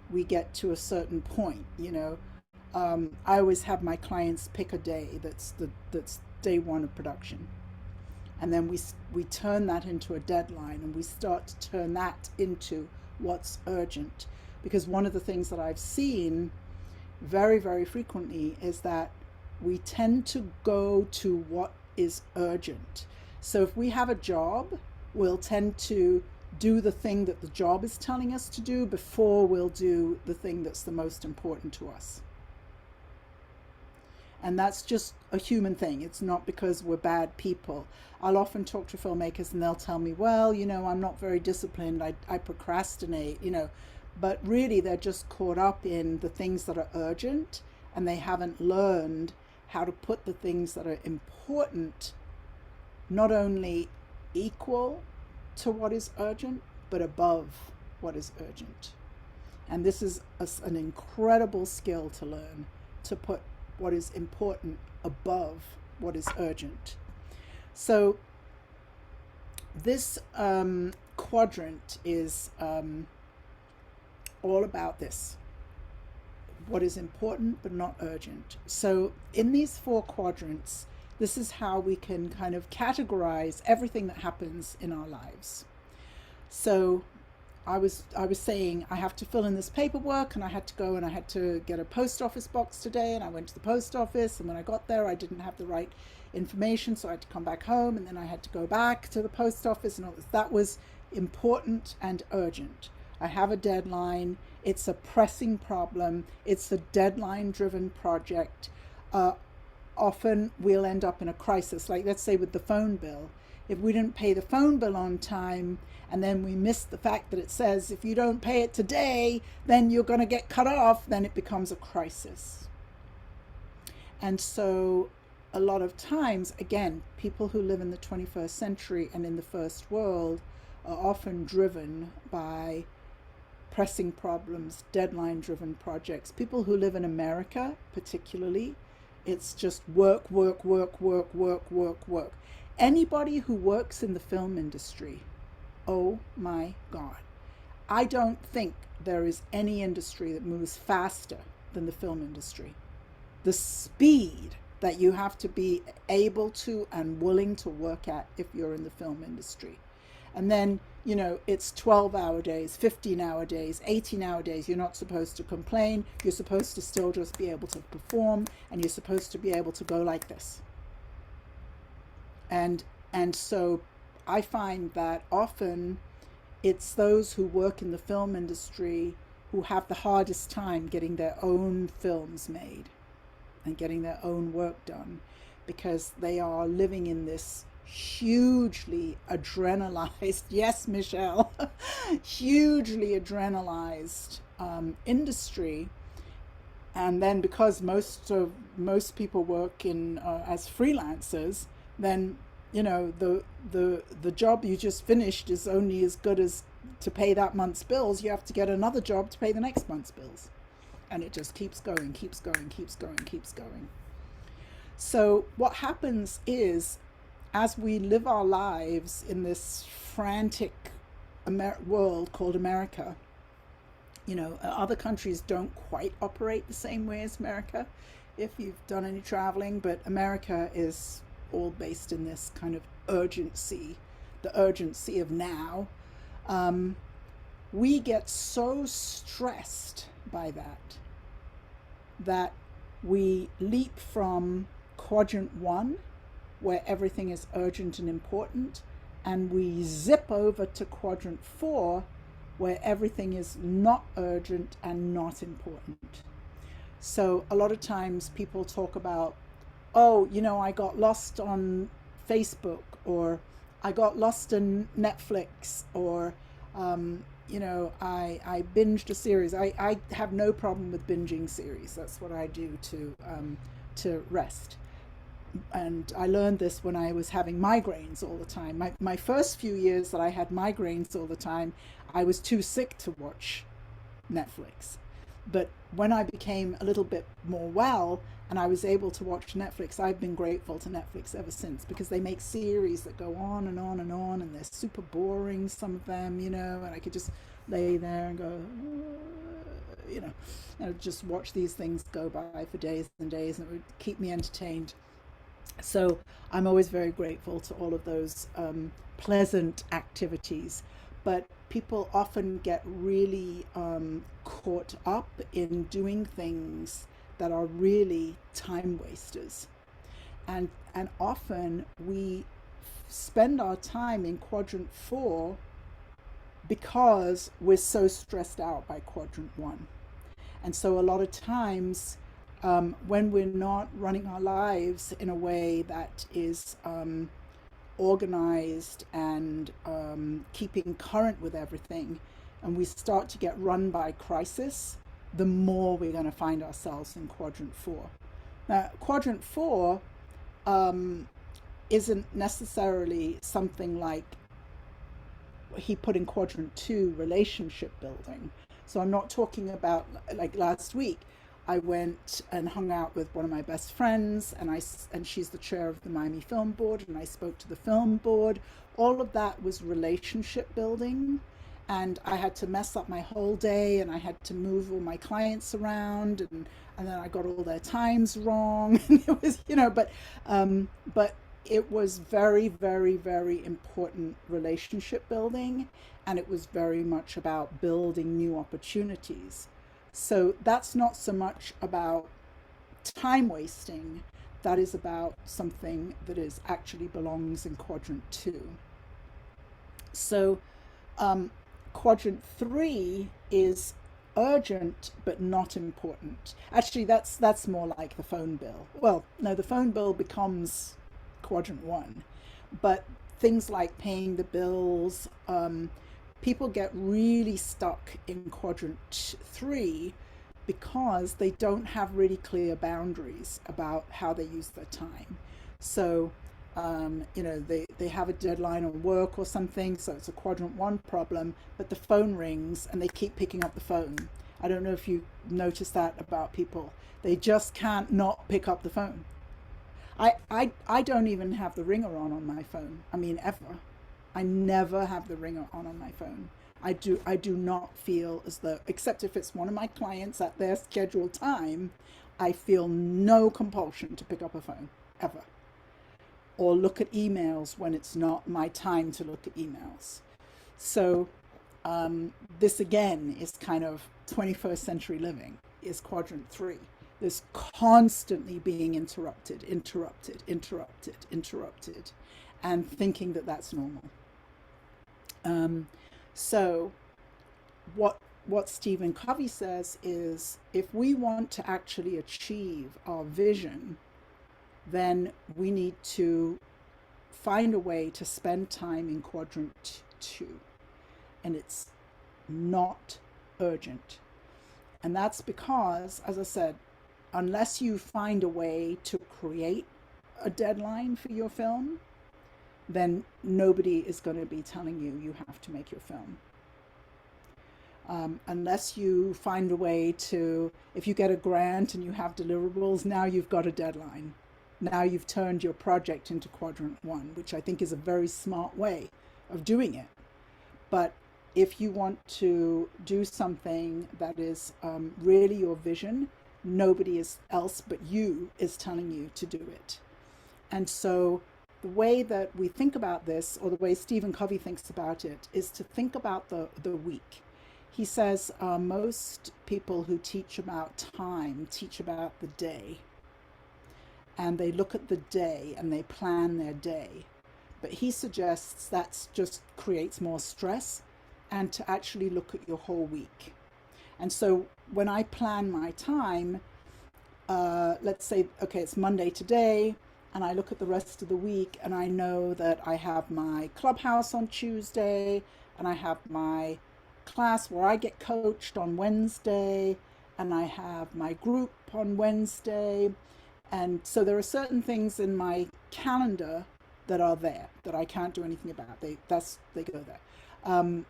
we get to a certain point, I always have my clients pick a day that's day one of production, and then we turn that into a deadline, and we start to turn that into what's urgent. Because one of the things that I've seen very, very frequently is that we tend to go to what is urgent. So if we have a job, we'll tend to do the thing that the job is telling us to do before we'll do the thing that's the most important to us. And that's just a human thing. It's not because we're bad people. I'll often talk to filmmakers and they'll tell me, well, I'm not very disciplined. I procrastinate, but really they're just caught up in the things that are urgent, and they haven't learned how to put the things that are important not only equal to what is urgent, but above what is urgent. And this is an incredible skill to learn, to put what is important above what is urgent. So this quadrant is all about this. What is important but not urgent. So in these 4 quadrants, this is how we can kind of categorize everything that happens in our lives. So I was saying I have to fill in this paperwork, and I had to go and I had to get a post office box today, and I went to the post office, and when I got there I didn't have the right information, so I had to come back home, and then I had to go back to the post office and all this. That was important and urgent. I have a deadline, it's a pressing problem, it's a deadline driven project. Often we'll end up in a crisis, like let's say with the phone bill. If we didn't pay the phone bill on time, and then we miss the fact that it says if you don't pay it today, then you're going to get cut off, then it becomes a crisis. And so a lot of times, again, people who live in the 21st century and in the first world are often driven by pressing problems, deadline-driven projects. People who live in America, particularly, it's just work, work, work, work, work, work, work. Anybody who works in the film industry, oh my God. I don't think there is any industry that moves faster than the film industry. The speed that you have to be able to and willing to work at if you're in the film industry. And then, you know, it's 12-hour days, 15-hour days, 18-hour days. You're not supposed to complain. You're supposed to still just be able to perform, and you're supposed to be able to go like this. And so I find that often it's those who work in the film industry who have the hardest time getting their own films made and getting their own work done, because they are living in this hugely adrenalized, yes, Michelle, hugely adrenalized industry. And then because most people work in as freelancers, then, you know, the job you just finished is only as good as to pay that month's bills. You have to get another job to pay the next month's bills. And it just keeps going, keeps going, keeps going, keeps going. So what happens is, as we live our lives in this frantic world called America, you know, other countries don't quite operate the same way as America, if you've done any traveling, but America is all based in this kind of urgency, the urgency of now. We get so stressed by that we leap from quadrant 1, where everything is urgent and important, and we zip over to quadrant 4, where everything is not urgent and not important. So a lot of times people talk about, oh, you know, I got lost on Facebook, or I got lost in Netflix, or you know, I binged a series. I have no problem with binging series. That's what I do to rest. And I learned this when I was having migraines all the time. My first few years that I had migraines all the time, I was too sick to watch Netflix. But when I became a little bit more well and I was able to watch Netflix, I've been grateful to Netflix ever since, because they make series that go on and on and on, and they're super boring, some of them, you know, and I could just lay there and go, you know, and just watch these things go by for days and days, and it would keep me entertained. So I'm always very grateful to all of those pleasant activities. But people often get really caught up in doing things that are really time wasters. And often we spend our time in quadrant 4 because we're so stressed out by quadrant 1. And so a lot of times when we're not running our lives in a way that is organized and keeping current with everything, and we start to get run by crisis, the more we're going to find ourselves in quadrant 4. Now, quadrant 4 isn't necessarily something like he put in quadrant 2, relationship building. So I'm not talking about, like last week, I went and hung out with one of my best friends, and she's the chair of the Miami Film Board, and I spoke to the film board. All of that was relationship building, and I had to mess up my whole day, and I had to move all my clients around, and then I got all their times wrong. It was, you know, but it was very, very, very important relationship building, and it was very much about building new opportunities. So that's not so much about time wasting, that is about something that is actually belongs in quadrant 2. So quadrant 3 is urgent but not important. Actually, that's more like the phone bill. Well, no, the phone bill becomes quadrant 1, but things like paying the bills, people get really stuck in quadrant 3 because they don't have really clear boundaries about how they use their time. So You know, they have a deadline on work or something, so it's a quadrant 1 problem, but the phone rings and they keep picking up the phone. I don't know if you notice that about people. They just can't not pick up the phone. I don't even have the ringer on my phone. I mean, ever. I never have the ringer on my phone. I do not feel as though, except if it's one of my clients at their scheduled time, I feel no compulsion to pick up a phone, ever. Or look at emails when it's not my time to look at emails. So this again is kind of 21st century living, is quadrant 3. This constantly being interrupted, and thinking that that's normal. So what Stephen Covey says is, if we want to actually achieve our vision, then we need to find a way to spend time in quadrant 2. And it's not urgent. And that's because, as I said, unless you find a way to create a deadline for your film, then nobody is going to be telling you you have to make your film. Unless you find a way to, if you get a grant and you have deliverables, now you've got a deadline. Now you've turned your project into quadrant 1, which I think is a very smart way of doing it. But if you want to do something that is really your vision, nobody else but you is telling you to do it. And so the way that we think about this, or the way Stephen Covey thinks about it, is to think about the week. He says most people who teach about time teach about the day. And they look at the day and they plan their day. But he suggests that just creates more stress, and to actually look at your whole week. And so when I plan my time, let's say, okay, it's Monday today, and I look at the rest of the week, and I know that I have my clubhouse on Tuesday, and I have my class where I get coached on Wednesday, and I have my group on Wednesday. And so there are certain things in my calendar that are there that I can't do anything about. They go there.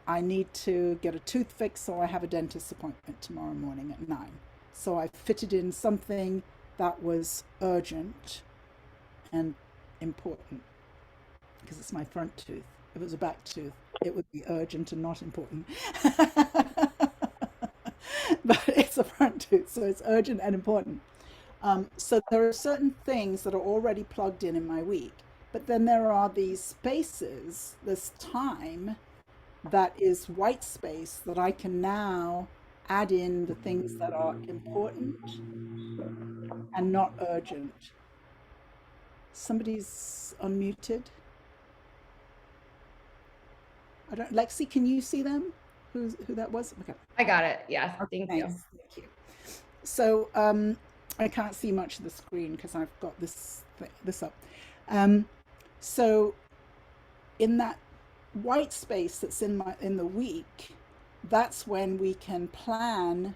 I need to get a tooth fix, so I have a dentist appointment tomorrow morning at 9. So I fitted in something that was urgent and important, because it's my front tooth. If it was a back tooth, it would be urgent and not important. But it's a front tooth, so it's urgent and important. So there are certain things that are already plugged in my week, but then there are these spaces, this time that is white space, that I can now add in the things that are important and not urgent. Somebody's unmuted. I don't, Lexi, can you see them? Who that was? Okay. I got it. Yes. Okay, Thank you. thanks. Thank you. So I can't see much of the screen because I've got this up. So in that white space that's in the week, that's when we can plan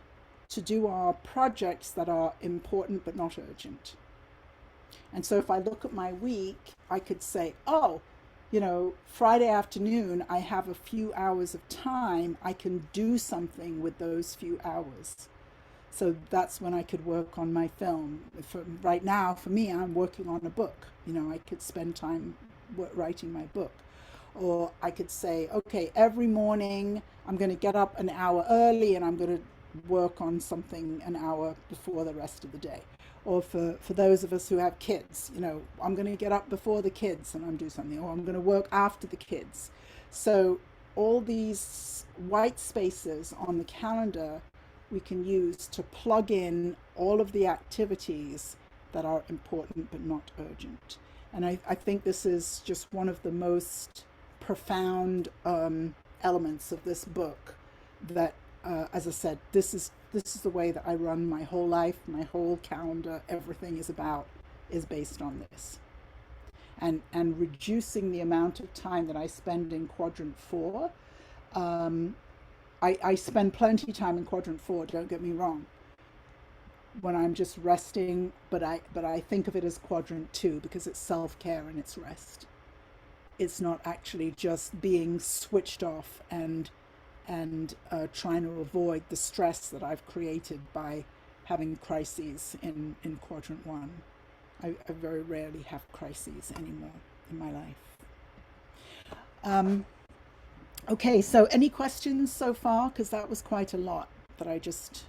to do our projects that are important but not urgent. And so if I look at my week, I could say, oh, you know, Friday afternoon, I have a few hours of time. I can do something with those few hours. So that's when I could work on my film. Right now, for me, I'm working on a book. You know, I could spend time writing my book. Or I could say, okay, every morning I'm going to get up an hour early and I'm going to work on something an hour before the rest of the day. Or for those of us who have kids, you know, I'm going to get up before the kids and I'm do something, or I'm going to work after the kids. So all these white spaces on the calendar we can use to plug in all of the activities that are important but not urgent. And I think this is just one of the most profound elements of this book that, as I said, this is the way that I run my whole life, my whole calendar, everything is based on this. And reducing the amount of time that I spend in quadrant 4. I spend plenty of time in quadrant 4, don't get me wrong. when I'm just resting, but I think of it as quadrant 2 because it's self-care and it's rest. It's not actually just being switched off and trying to avoid the stress that I've created by having crises in quadrant 1. I very rarely have crises anymore in my life. Okay, so any questions so far? Because that was quite a lot that I just...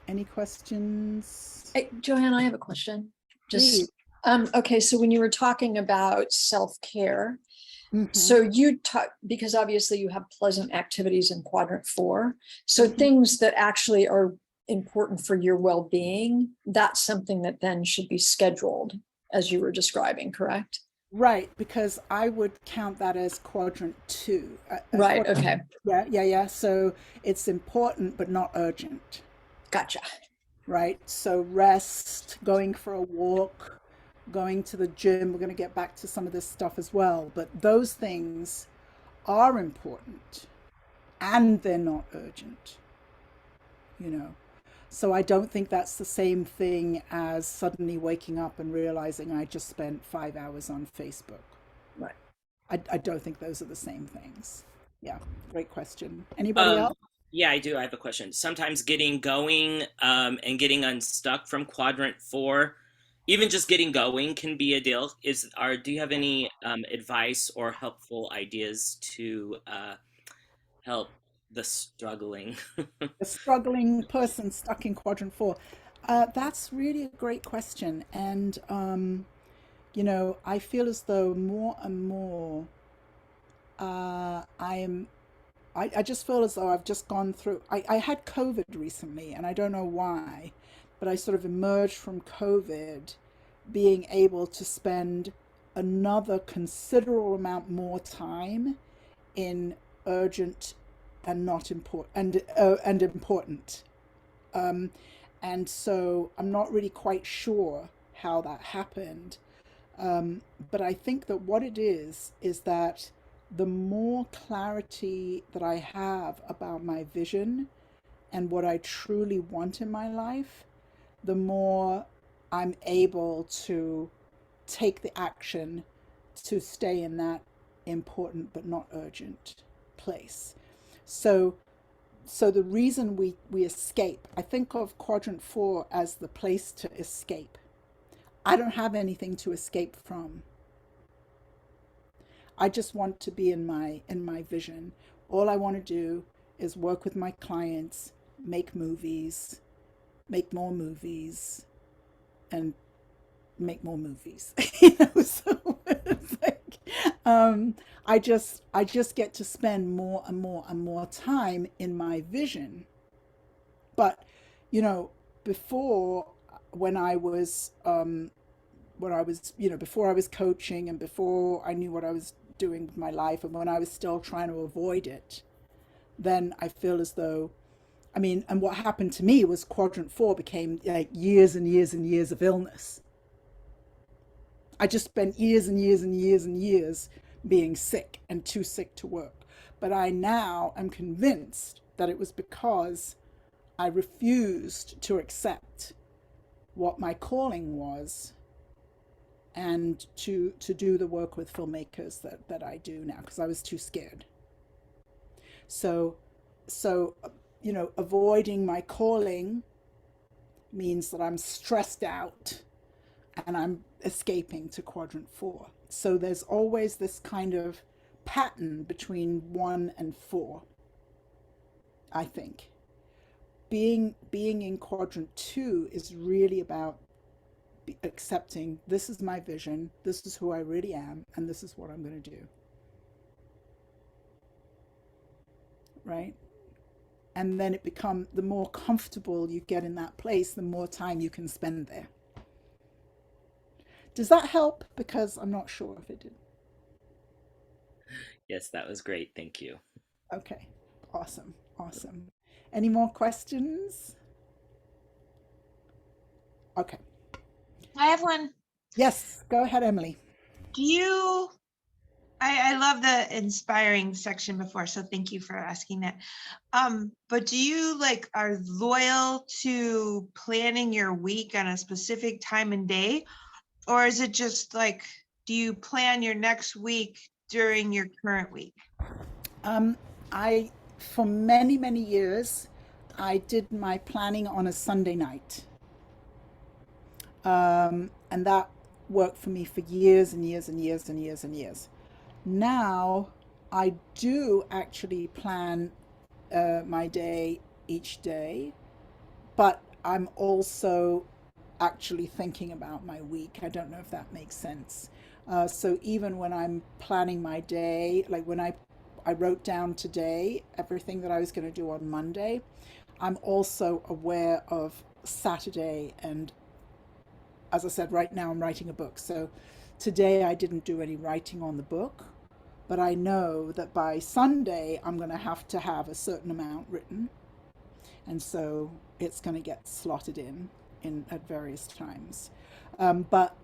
Any questions? Hey, Joanne, I have a question. Please. Okay, so when you were talking about self-care, Mm-hmm. so you talk, because obviously you have pleasant activities in quadrant 4. So things that actually are important for your well-being, that's something that then should be scheduled as you were describing, correct? Right, because I would count that as quadrant 2. Right, okay. Yeah. So it's important, but not urgent. Gotcha. Right, so rest, going for a walk, going to the gym, we're going to get back to some of this stuff as well, but those things are important and they're not urgent, you know. So I don't think that's the same thing as suddenly waking up and realizing I just spent 5 hours on Facebook. Right. I don't think those are the same things. Yeah, great question. Anybody else? Yeah, I do. I have a question. Sometimes getting going and getting unstuck from quadrant 4, even just getting going can be a deal. Do you have any advice or helpful ideas to help the struggling? A struggling person stuck in quadrant 4. That's really a great question. And, you know, I feel as though more and more I just feel as though I've just gone through, I had COVID recently and I don't know why, but I sort of emerged from COVID being able to spend another considerable amount more time in urgent and not important and important. And so I'm not really quite sure how that happened. But I think that what it is that the more clarity that I have about my vision and what I truly want in my life, the more I'm able to take the action to stay in that important but not urgent place. So the reason we escape, I think of quadrant 4 as the place to escape. I don't have anything to escape from. I just want to be in my vision. All I want to do is work with my clients, make movies, make more movies, and make more movies. You know, so it's like I just get to spend more and more and more time in my vision. But you know, before when I was before I was coaching and before I knew what I was doing with my life and when I was still trying to avoid it, then I feel as though, and what happened to me was quadrant 4 became like years and years and years of illness. I just spent years and years and years and years being sick and too sick to work. But I now am convinced that it was because I refused to accept what my calling was and to do the work with filmmakers that I do now, because I was too scared. So you know, avoiding my calling means that I'm stressed out and I'm escaping to quadrant 4. So there's always this kind of pattern between 1 and 4, I think. Being in quadrant 2 is really about accepting this is my vision, this is who I really am, and this is what I'm going to do. Right? And then it becomes, the more comfortable you get in that place, the more time you can spend there. Does that help? Because I'm not sure if it did. Yes, that was great. Thank you. Okay, awesome. Any more questions? Okay. I have one. Yes, go ahead, Emily. Do you I love the inspiring section before, so thank you for asking that. But do you like are loyal to planning your week on a specific time and day? Or is it just like, do you plan your next week during your current week? I, for many, many years, I did my planning on a Sunday night. And that worked for me for years and years and years and years and years. Now, I do actually plan my day each day, but I'm also actually thinking about my week. I don't know if that makes sense. So even when I'm planning my day, like when I wrote down today everything that I was going to do on Monday, I'm also aware of Saturday. And as I said, right now I'm writing a book. So today I didn't do any writing on the book, but I know that by Sunday I'm going to have a certain amount written. And so it's going to get slotted in at various times. But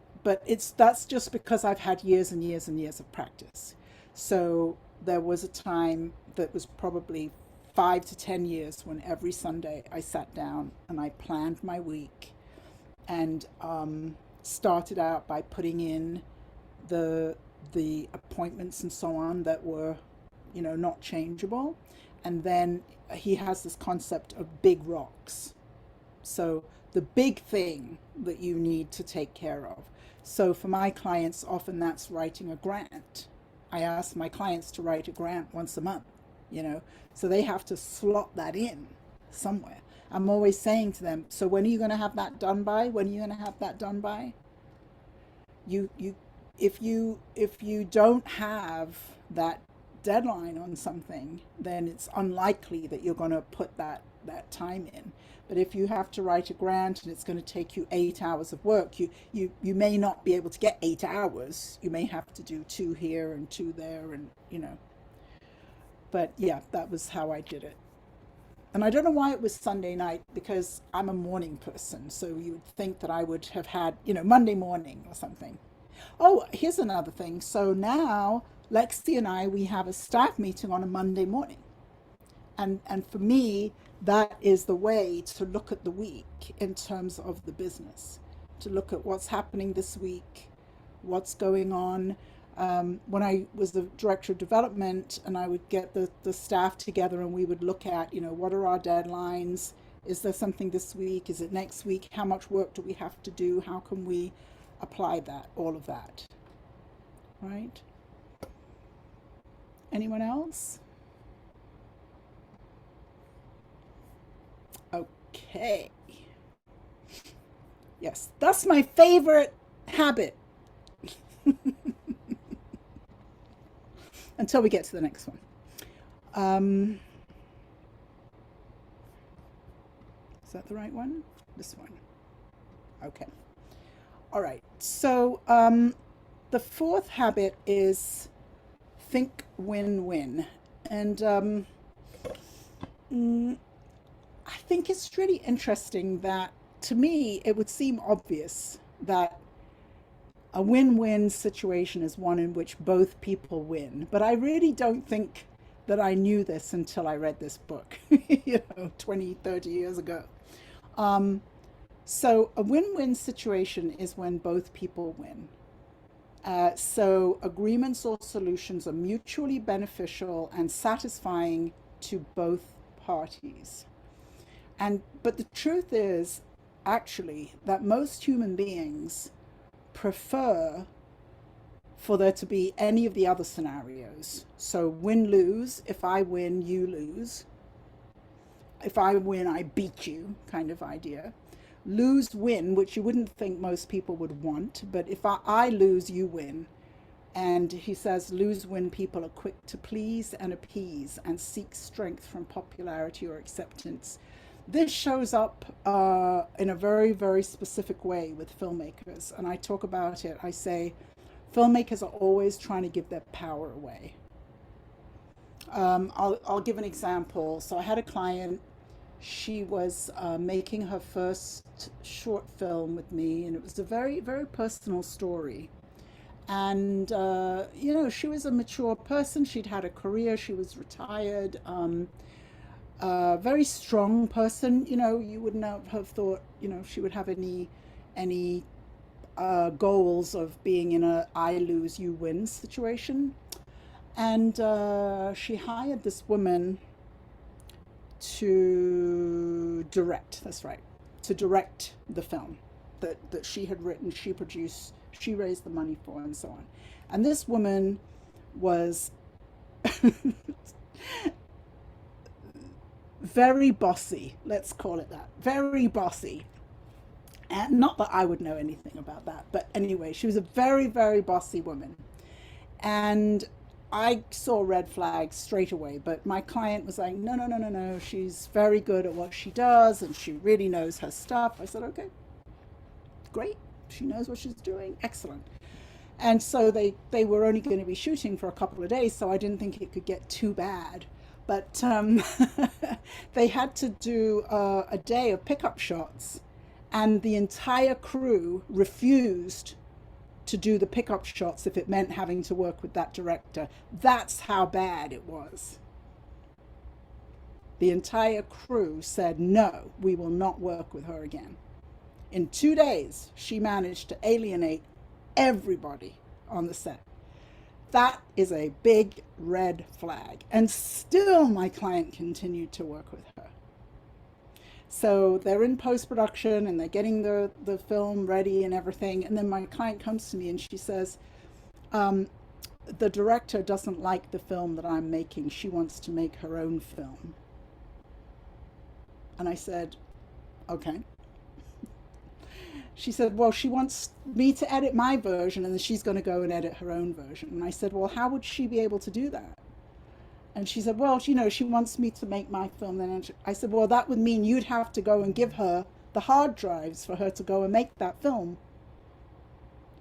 that's just because I've had years and years and years of practice. So there was a time that was probably 5 to 10 years when every Sunday I sat down and I planned my week and started out by putting in the appointments and so on that were, not changeable. And then he has this concept of big rocks. So the big thing that you need to take care of. So for my clients, often that's writing a grant. I ask my clients to write a grant once a month, so they have to slot that in somewhere. I'm always saying to them, so when are you going to have that done by? When are you going to have that done by? If you don't have that deadline on something, then it's unlikely that you're going to put that time in. But if you have to write a grant and it's going to take you 8 hours of work, you may not be able to get 8 hours. You may have to do 2 here and 2 there, and But yeah, that was how I did it. And I don't know why it was Sunday night, because I'm a morning person. So you would think that I would have had, Monday morning or something. Oh, here's another thing. So now Lexi and I, we have a staff meeting on a Monday morning. And for me, that is the way to look at the week in terms of the business, to look at what's happening this week, what's going on. When I was the director of development, and I would get the staff together and we would look at, what are our deadlines? Is there something this week? Is it next week? How much work do we have to do? How can we apply that? All of that. Right? Anyone else? Okay. Yes, that's my favorite habit. Until we get to the next one. Is that the right one? This one. Okay. All right. So the fourth habit is think win-win. And I think it's really interesting that, to me, it would seem obvious that a win-win situation is one in which both people win. But I really don't think that I knew this until I read this book, 20, 30 years ago. So a win-win situation is when both people win. So agreements or solutions are mutually beneficial and satisfying to both parties. But the truth is, actually, that most human beings prefer for there to be any of the other scenarios. So win-lose, if I win, you lose. If I win, I beat you, kind of idea. Lose-win, which you wouldn't think most people would want, but if I lose, you win. And he says, lose-win people are quick to please and appease and seek strength from popularity or acceptance. This shows up in a very, very specific way with filmmakers. And I talk about it. I say, filmmakers are always trying to give their power away. I'll give an example. So I had a client. She was making her first short film with me, and it was a very, very personal story. And, you know, she was a mature person. She'd had a career. She was retired. Very strong person. You know, you wouldn't have thought, you know, she would have any goals of being in a I lose, you win situation. And she hired this woman to direct, that's right, to direct the film that she had written, she produced, she raised the money for, and so on. And this woman was very bossy, let's call it that, very bossy. And not that I would know anything about that, but anyway, she was a very, very bossy woman. And I saw red flags straight away, but my client was like, no, no, no, no, no. She's very good at what she does and she really knows her stuff. I said, okay, great. She knows what she's doing. Excellent. And so they were only going to be shooting for a couple of days, so I didn't think it could get too bad. But they had to do a day of pickup shots, and the entire crew refused to do the pickup shots if it meant having to work with that director. That's how bad it was. The entire crew said, no, we will not work with her again. In 2 days, she managed to alienate everybody on the set. That is a big red flag. And still my client continued to work with her. So they're in post-production and they're getting the film ready and everything. And then my client comes to me and she says, the director doesn't like the film that I'm making. She wants to make her own film. And I said, okay. She said, well, she wants me to edit my version and then she's going to go and edit her own version. And I said, well, how would she be able to do that? And she said, well, you know, she wants me to make my film. Then I said, well, that would mean you'd have to go and give her the hard drives for her to go and make that film.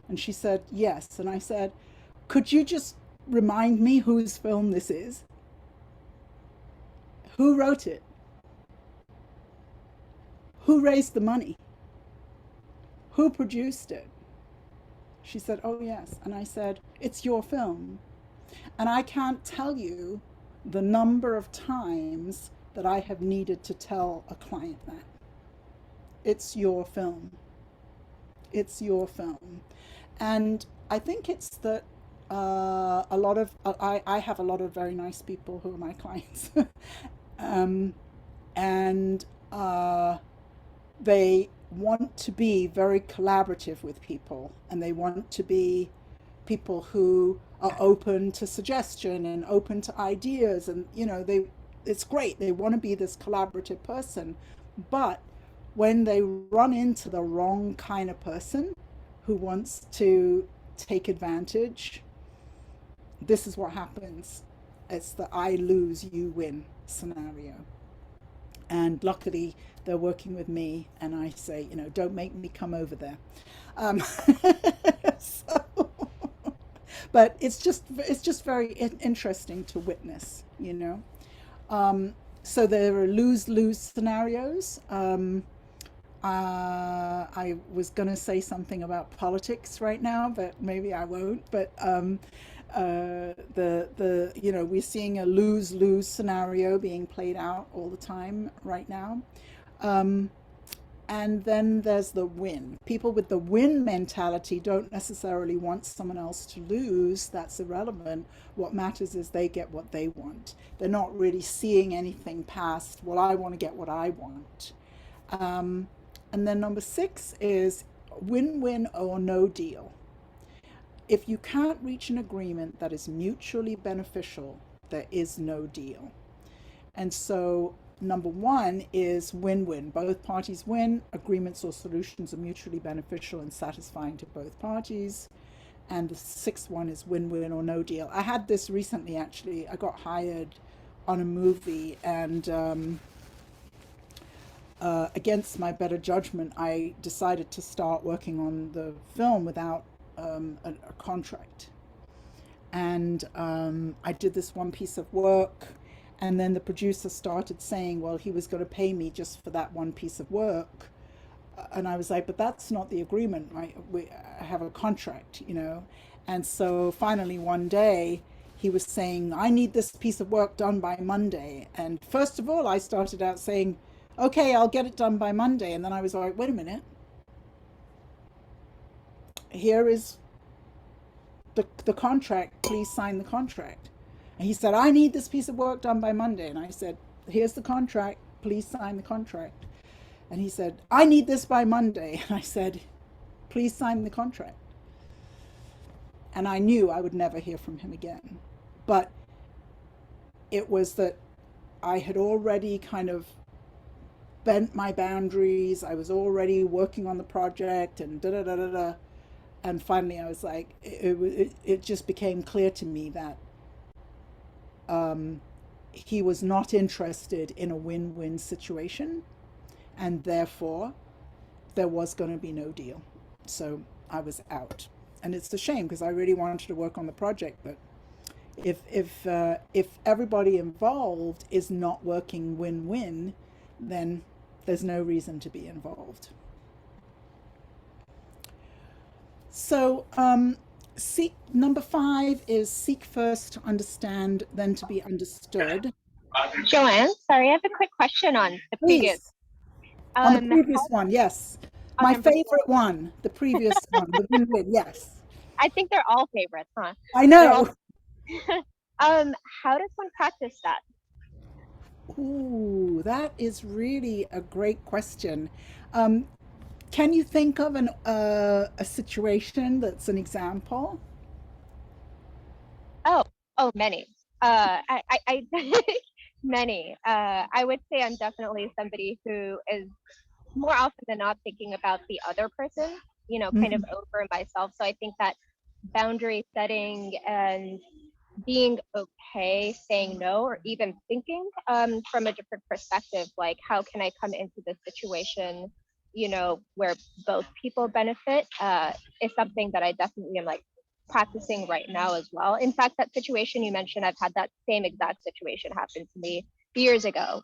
And she said, yes. And I said, could you just remind me whose film this is? Who wrote it? Who raised the money? Who produced it? She said, oh, yes. And I said, it's your film. And I can't tell you the number of times that I have needed to tell a client that. It's your film. It's your film. And I think it's that I have a lot of very nice people who are my clients. They want to be very collaborative with people, and they want to be people who are open to suggestion and open to ideas, and you know, it's great. They want to be this collaborative person, but when they run into the wrong kind of person who wants to take advantage, this is what happens. It's the I lose, you win scenario. And luckily they're working with me, and I say, you know, don't make me come over there. But it's just very interesting to witness, you know. So there are lose-lose scenarios. I was going to say something about politics right now, but maybe I won't. But you know, we're seeing a lose-lose scenario being played out all the time right now. And then there's the win. People with the win mentality don't necessarily want someone else to lose. That's irrelevant. What matters is they get what they want. They're not really seeing anything past, well, I want to get what I want. And then number 6 is win-win or no deal. If you can't reach an agreement that is mutually beneficial, there is no deal. And so number 1 is win-win. Both parties win. Agreements or solutions are mutually beneficial and satisfying to both parties. And the 6th one is win-win or no deal. I had this recently, actually. I got hired on a movie, and against my better judgment, I decided to start working on the film without a contract. And I did this one piece of work, and then the producer started saying, well, he was going to pay me just for that one piece of work. And I was like, but that's not the agreement, right? I have a contract, you know. And so finally one day he was saying, I need this piece of work done by Monday. And first of all, I started out saying, okay, I'll get it done by Monday. And then I was like, wait a minute. Here is the contract. Please sign the contract. And he said, I need this piece of work done by Monday. And I said, here's the contract. Please sign the contract. And he said, I need this by Monday. And I said, please sign the contract. And I knew I would never hear from him again. But it was that I had already kind of bent my boundaries. I was already working on the project and da da da da da. And finally I was like, it just became clear to me that he was not interested in a win-win situation, and therefore there was going to be no deal. So I was out. And it's a shame because I really wanted to work on the project, but if everybody involved is not working win-win, then there's no reason to be involved. So number 5 is seek first to understand, then to be understood. Joanne, sorry, I have a quick question on the previous. On the previous one, yes. My favorite one, the previous one, the win-win, yes. I think they're all favorites, huh? I know. How does one practice that? Ooh, that is really a great question. Can you think of a situation that's an example? Oh, many. Many. I would say I'm definitely somebody who is more often than not thinking about the other person, you know, kind of over myself. So I think that boundary setting and being okay saying no, or even thinking from a different perspective, like how can I come into this situation, you know, where both people benefit, is something that I definitely am like practicing right now as well. In fact, that situation you mentioned, I've had that same exact situation happen to me years ago.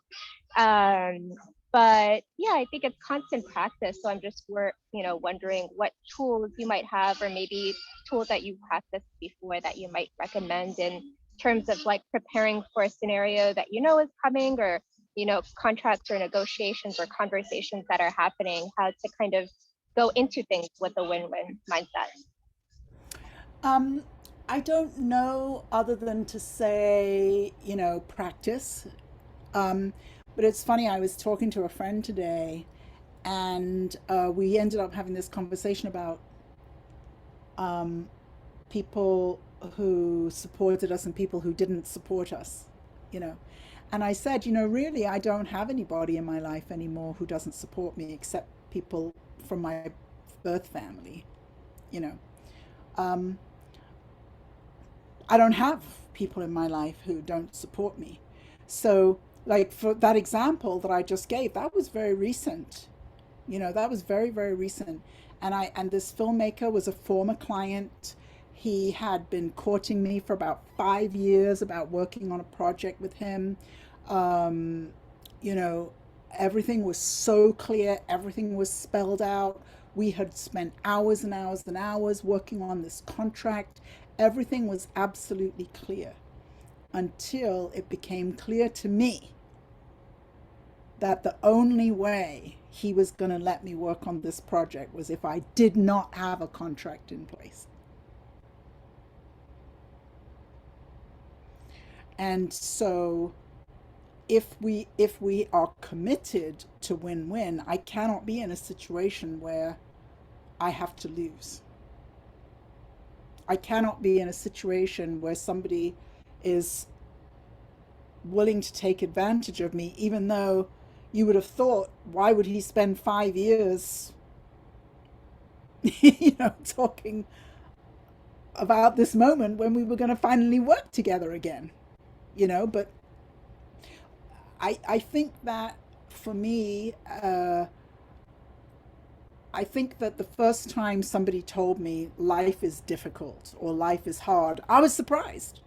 But yeah, I think it's constant practice. So I'm just wondering what tools you might have, or maybe tools that you practiced before that you might recommend in terms of like preparing for a scenario that you know is coming, or you know, contracts or negotiations or conversations that are happening, how to kind of go into things with a win-win mindset. I don't know other than to say, you know, practice. But it's funny, I was talking to a friend today, and we ended up having this conversation about people who supported us and people who didn't support us, you know. And I said, you know, really, I don't have anybody in my life anymore who doesn't support me except people from my birth family, you know. I don't have people in my life who don't support me. So like for that example that I just gave, that was very recent. You know, that was very, very recent. And this filmmaker was a former client. He had been courting me for about 5 years about working on a project with him. You know, everything was so clear, everything was spelled out. We had spent hours and hours and hours working on this contract. Everything was absolutely clear until it became clear to me that the only way he was going to let me work on this project was if I did not have a contract in place. And so if we are committed to win-win, I cannot be in a situation where I have to lose. I cannot be in a situation where somebody is willing to take advantage of me, even though you would have thought, why would he spend 5 years, you know, talking about this moment when we were going to finally work together again, you know. But I think that for me, I think that the first time somebody told me life is difficult or life is hard, I was surprised.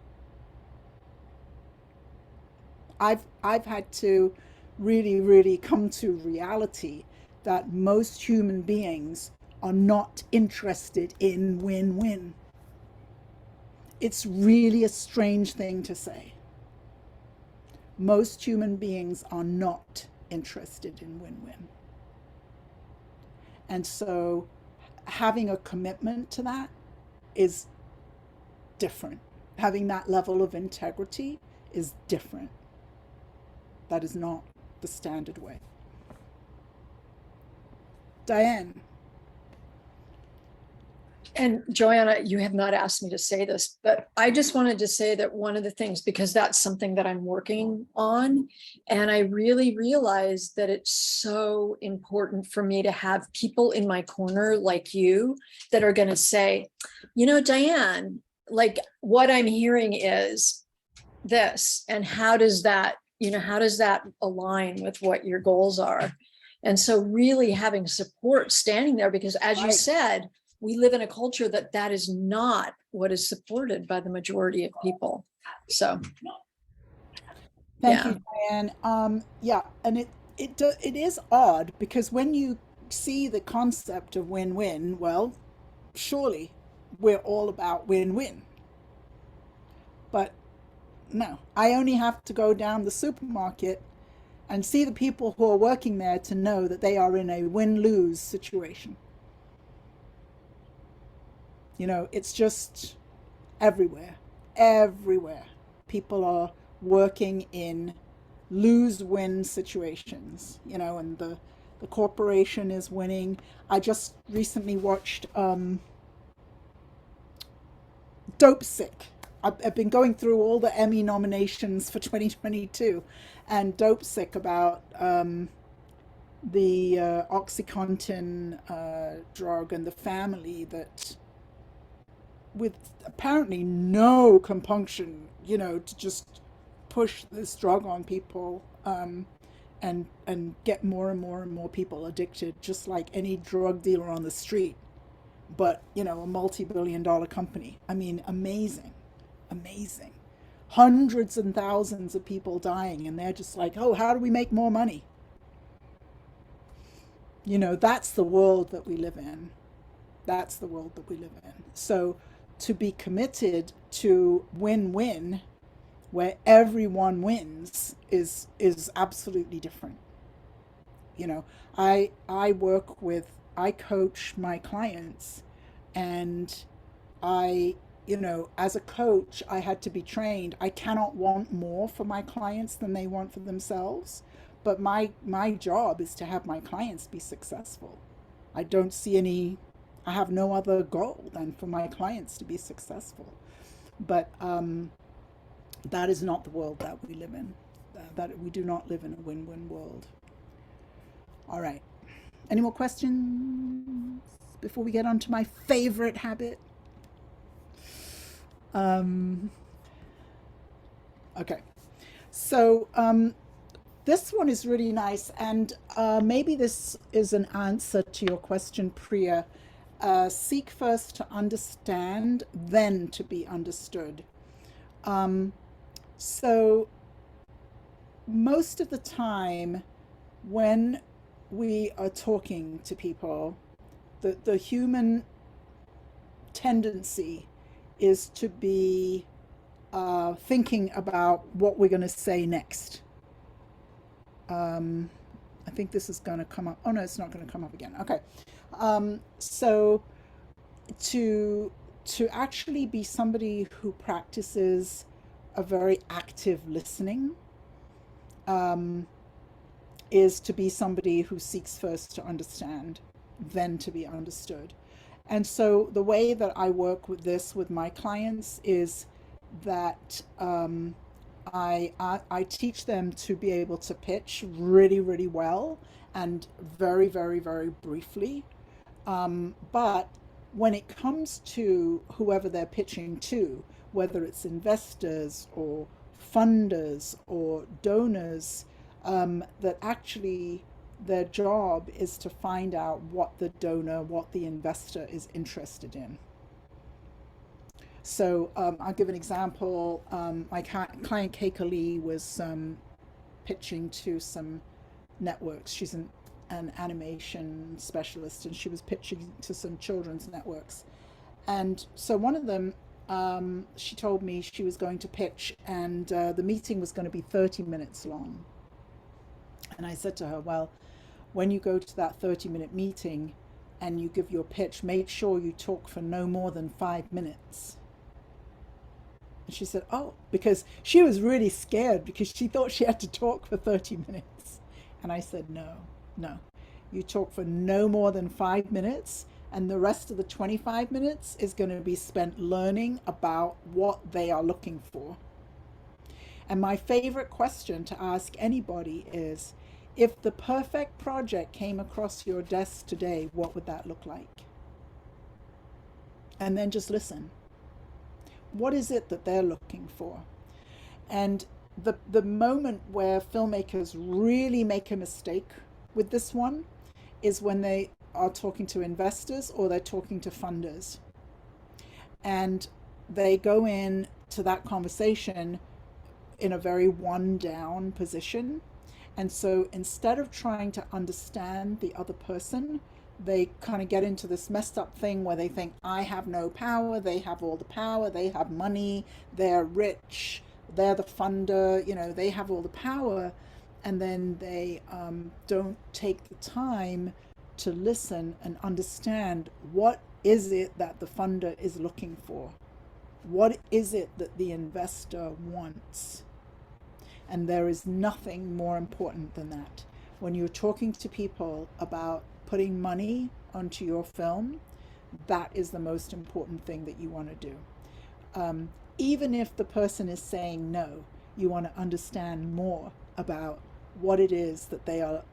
I've had to really come to reality that most human beings are not interested in win-win. it's really a strange thing to say. Most human beings are not interested in win-win. And so having a commitment to that is different. Having that level of integrity is different. That is not the standard way. Diane. And Joanna, you have not asked me to say this, but I just wanted to say that one of the things, because that's something that I'm working on, and I really realized that it's so important for me to have people in my corner like you that are going to say, you know, Diane, like what I'm hearing is this, and how does that, you know, how does that align with what your goals are? And so really having support standing there, because as you said, we live in a culture that is not what is supported by the majority of people. So, Thank you, Diane. Yeah, and it is odd because when you see the concept of win-win, well, surely we're all about win-win. But no, I only have to go down the supermarket and see the people who are working there to know that they are in a win-lose situation. You know, it's just everywhere. People are working in lose-win situations, you know, and the corporation is winning. I just recently watched Dope Sick. I've been going through all the Emmy nominations for 2022, and Dope Sick about the OxyContin drug and the family that, with apparently no compunction, you know, to just push this drug on people and get more and more and more people addicted, just like any drug dealer on the street, but, you know, a multi-billion-dollar company. I mean, amazing. Hundreds and thousands of people dying, and they're just like, oh, how do we make more money? You know, that's the world that we live in. So to be committed to win-win, where everyone wins, is absolutely different. You know, I coach my clients, and you know, as a coach, I had to be trained. I cannot want more for my clients than they want for themselves, but my job is to have my clients be successful. I have no other goal than for my clients to be successful. But that is not the world that we live in. That we do not live in a win-win world. All right. Any more questions before we get on to my favorite habit? Okay. So this one is really nice, and maybe this is an answer to your question, Priya. Seek first to understand, then to be understood. So most of the time when we are talking to people, the human tendency is to be thinking about what we're going to say next. I think this is going to come up. Oh no, it's not going to come up again. Okay. So to actually be somebody who practices a very active listening is to be somebody who seeks first to understand, then to be understood. And so the way that I work with this with my clients is that I teach them to be able to pitch really, really well and very, very, very briefly. But when it comes to whoever they're pitching to, whether it's investors or funders or donors, that actually their job is to find out what the donor, what the investor is interested in. So I'll give an example. My client Keika Lee was pitching to some networks. She's an animation specialist, and she was pitching to some children's networks. And so one of them she told me she was going to pitch, and the meeting was going to be 30 minutes long. And I said to her, well, when you go to that 30-minute meeting and you give your pitch, make sure you talk for no more than 5 minutes. And she said, oh, because she was really scared because she thought she had to talk for 30 minutes. And I said, no, you talk for no more than 5 minutes, and the rest of the 25 minutes is going to be spent learning about what they are looking for. And my favorite question to ask anybody is, if the perfect project came across your desk today, what would that look like? And then just listen. What is it that they're looking for? And the moment where filmmakers really make a mistake with this one is when they are talking to investors or they're talking to funders. And they go in to that conversation in a very one-down position. And so instead of trying to understand the other person, they kind of get into this messed up thing where they think, I have no power, they have all the power, they have money, they're rich, they're the funder, you know, they have all the power. And then they don't take the time to listen and understand, what is it that the funder is looking for? What is it that the investor wants? And there is nothing more important than that. When you're talking to people about putting money onto your film, that is the most important thing that you want to do. Even if the person is saying no, you want to understand more about what it is that they are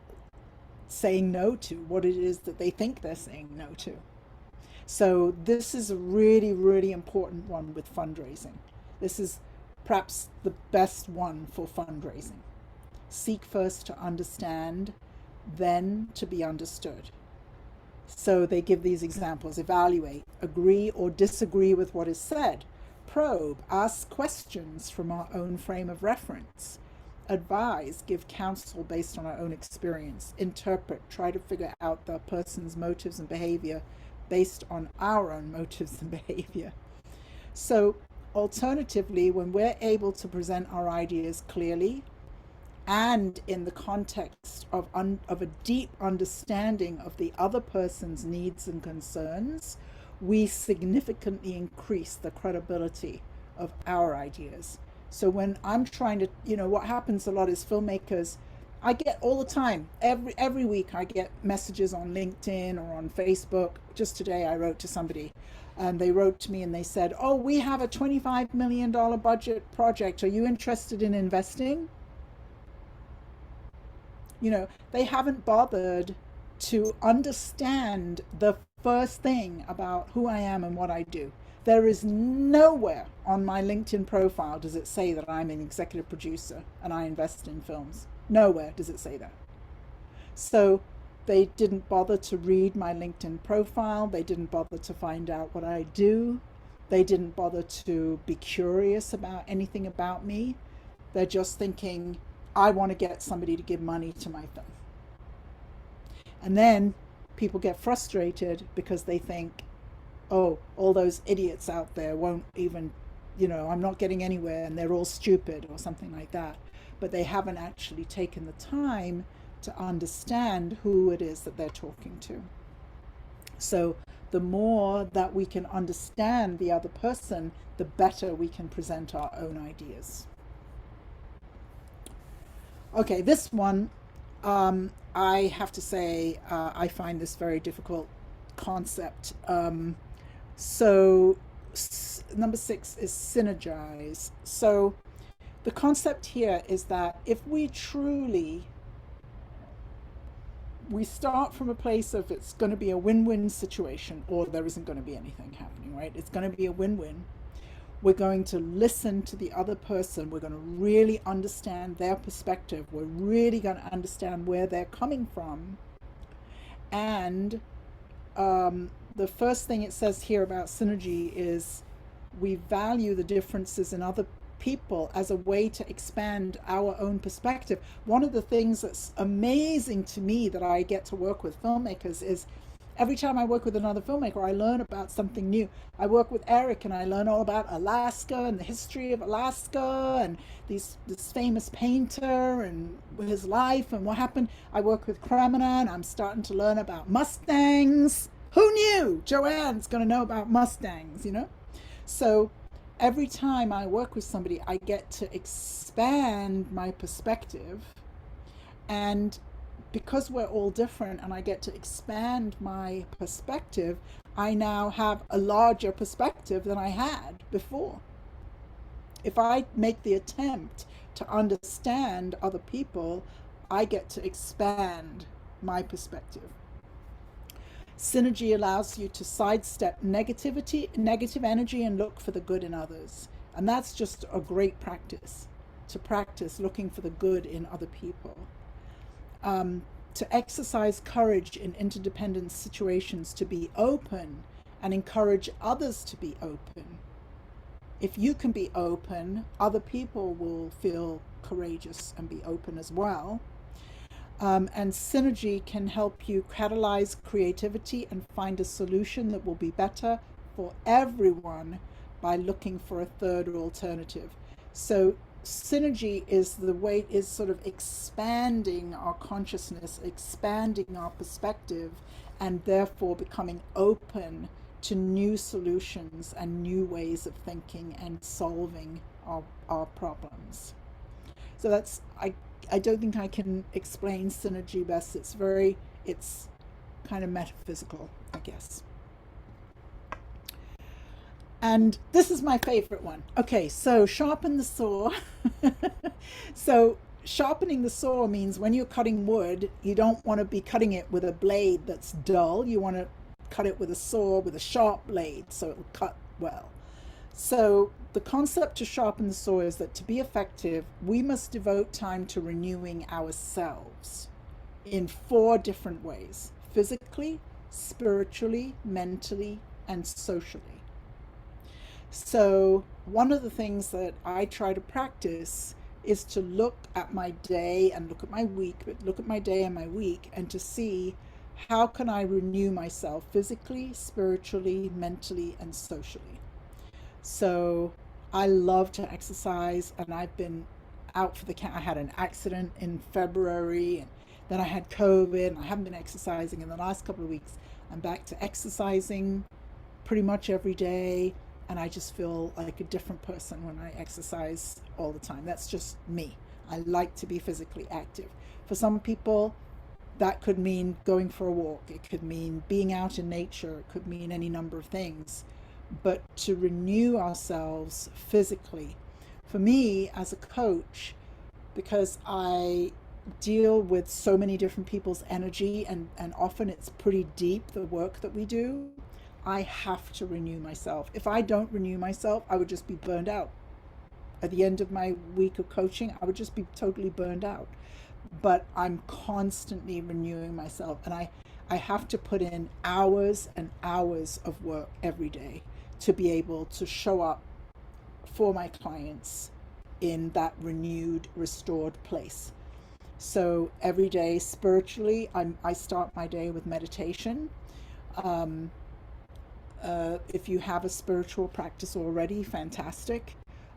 saying no to, what it is that they think they're saying no to. So this is a really, really important one with fundraising. This is perhaps the best one for fundraising. Seek first to understand, then to be understood. So they give these examples: evaluate, agree or disagree with what is said, probe, ask questions from our own frame of reference, advise, give counsel based on our own experience, interpret, try to figure out the person's motives and behavior based on our own motives and behavior. So alternatively, when we're able to present our ideas clearly and in the context of a deep understanding of the other person's needs and concerns, we significantly increase the credibility of our ideas. So when I'm trying to, you know, what happens a lot is filmmakers, I get all the time, every week I get messages on LinkedIn or on Facebook. Just today I wrote to somebody, and they wrote to me and they said, oh, we have a $25 million budget project. Are you interested in investing? You know, they haven't bothered to understand the first thing about who I am and what I do. There is nowhere on my LinkedIn profile does it say that I'm an executive producer and I invest in films. Nowhere does it say that. So they didn't bother to read my LinkedIn profile. They didn't bother to find out what I do. They didn't bother to be curious about anything about me. They're just thinking, I want to get somebody to give money to my film. And then people get frustrated because they think, oh, all those idiots out there won't even, you know, I'm not getting anywhere and they're all stupid or something like that. But they haven't actually taken the time to understand who it is that they're talking to. So the more that we can understand the other person, the better we can present our own ideas. Okay, this one, I have to say, I find this very difficult concept. So number 6 is synergize. So the concept here is that if we start from a place of it's going to be a win-win situation, or there isn't going to be anything happening, right? It's going to be a win-win. We're going to listen to the other person. We're going to really understand their perspective. We're really going to understand where they're coming from. And the first thing it says here about synergy is we value the differences in other people as a way to expand our own perspective. One of the things that's amazing to me that I get to work with filmmakers is Every time I work with another filmmaker, I learn about something new. I work with Eric and I learn all about Alaska and the history of Alaska and this famous painter and his life and what happened. I work with Kremina and I'm starting to learn about Mustangs. Who knew Joanne's going to know about Mustangs, you know? So every time I work with somebody, I get to expand my perspective. And because we're all different and I get to expand my perspective, I now have a larger perspective than I had before. If I make the attempt to understand other people, I get to expand my perspective. Synergy allows you to sidestep negative energy and look for the good in others. And that's just a great practice, to practice looking for the good in other people. To exercise courage in interdependent situations, to be open and encourage others to be open. If you can be open, other people will feel courageous and be open as well. And synergy can help you catalyze creativity and find a solution that will be better for everyone by looking for a third alternative. So synergy is the way, is sort of expanding our consciousness, expanding our perspective, and therefore becoming open to new solutions and new ways of thinking and solving our problems. So that's, I don't think I can explain synergy best. It's kind of metaphysical, I guess. And this is my favorite one. Okay, so sharpen the saw. So sharpening the saw means when you're cutting wood, you don't want to be cutting it with a blade that's dull. You want to cut it with a saw with a sharp blade so it will cut well. So the concept to sharpen the saw is that to be effective, we must devote time to renewing ourselves in 4 different ways: physically, spiritually, mentally, and socially. So one of the things that I try to practice is to look at my day and look at my week, but look at my day and my week and to see how can I renew myself physically, spiritually, mentally, and socially. So I love to exercise, and I've been out for the count. I had an accident in February, and then I had COVID, and I haven't been exercising in the last couple of weeks. I'm back to exercising pretty much every day, and I just feel like a different person when I exercise all the time. That's just me. I like to be physically active. For some people, that could mean going for a walk. It could mean being out in nature. It could mean any number of things. But to renew ourselves physically, for me as a coach, because I deal with so many different people's energy, and often it's pretty deep, the work that we do, I have to renew myself. If I don't renew myself, I would just be burned out. At the end of my week of coaching, I would just be totally burned out. But I'm constantly renewing myself, and I have to put in hours and hours of work every day to be able to show up for my clients in that renewed, restored place. So every day spiritually, I start my day with meditation. If you have a spiritual practice already, fantastic.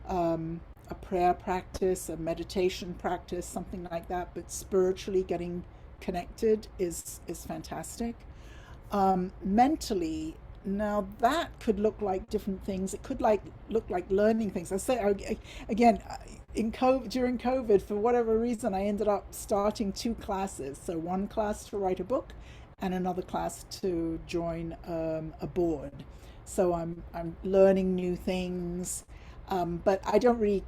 A prayer practice, a meditation practice, something like that, but spiritually getting connected is fantastic. Mentally, now that could look like different things. It could look like learning things. I say again, during COVID, for whatever reason, I ended up starting 2 classes. So one class to write a book, and another class to join a board. So I'm learning new things, but I don't really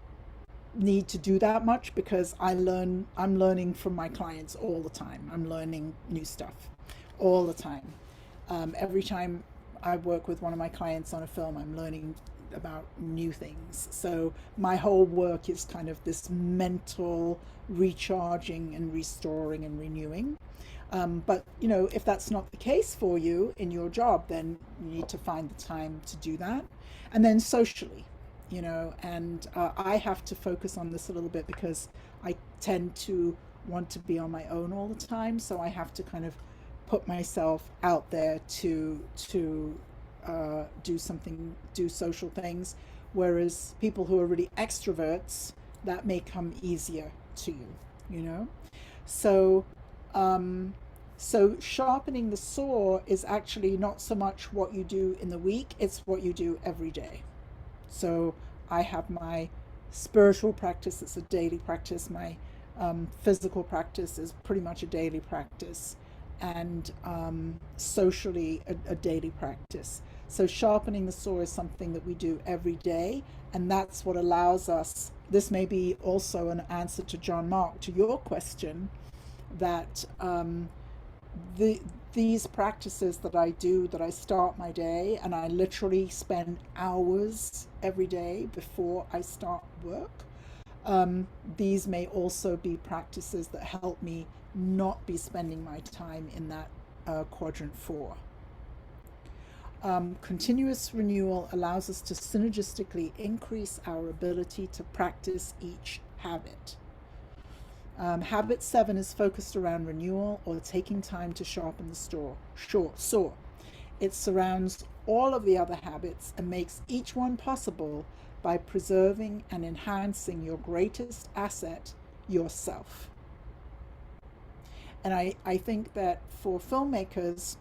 need to do that much because I'm learning from my clients all the time. I'm learning new stuff all the time. Every time I work with one of my clients on a film, I'm learning about new things. So my whole work is kind of this mental recharging and restoring and renewing. But you know, if that's not the case for you in your job, then you need to find the time to do that. And then socially, you know, and I have to focus on this a little bit because I tend to want to be on my own all the time. So I have to kind of put myself out there to do social things. Whereas people who are really extroverts, that may come easier to you, you know? So, so sharpening the saw is actually not so much what you do in the week, it's what you do every day. So I have my spiritual practice, it's a daily practice. My physical practice is pretty much a daily practice, and socially a daily practice. So sharpening the saw is something that we do every day, and that's what allows us. This may be also an answer to John Mark, to your question, that these practices that I do, that I start my day, and I literally spend hours every day before I start work. These may also be practices that help me not be spending my time in that quadrant 4. Continuous renewal allows us to synergistically increase our ability to practice each habit. Habit 7 is focused around renewal, or taking time to sharpen the saw. It surrounds all of the other habits and makes each one possible by preserving and enhancing your greatest asset, yourself. And I think that for filmmakers,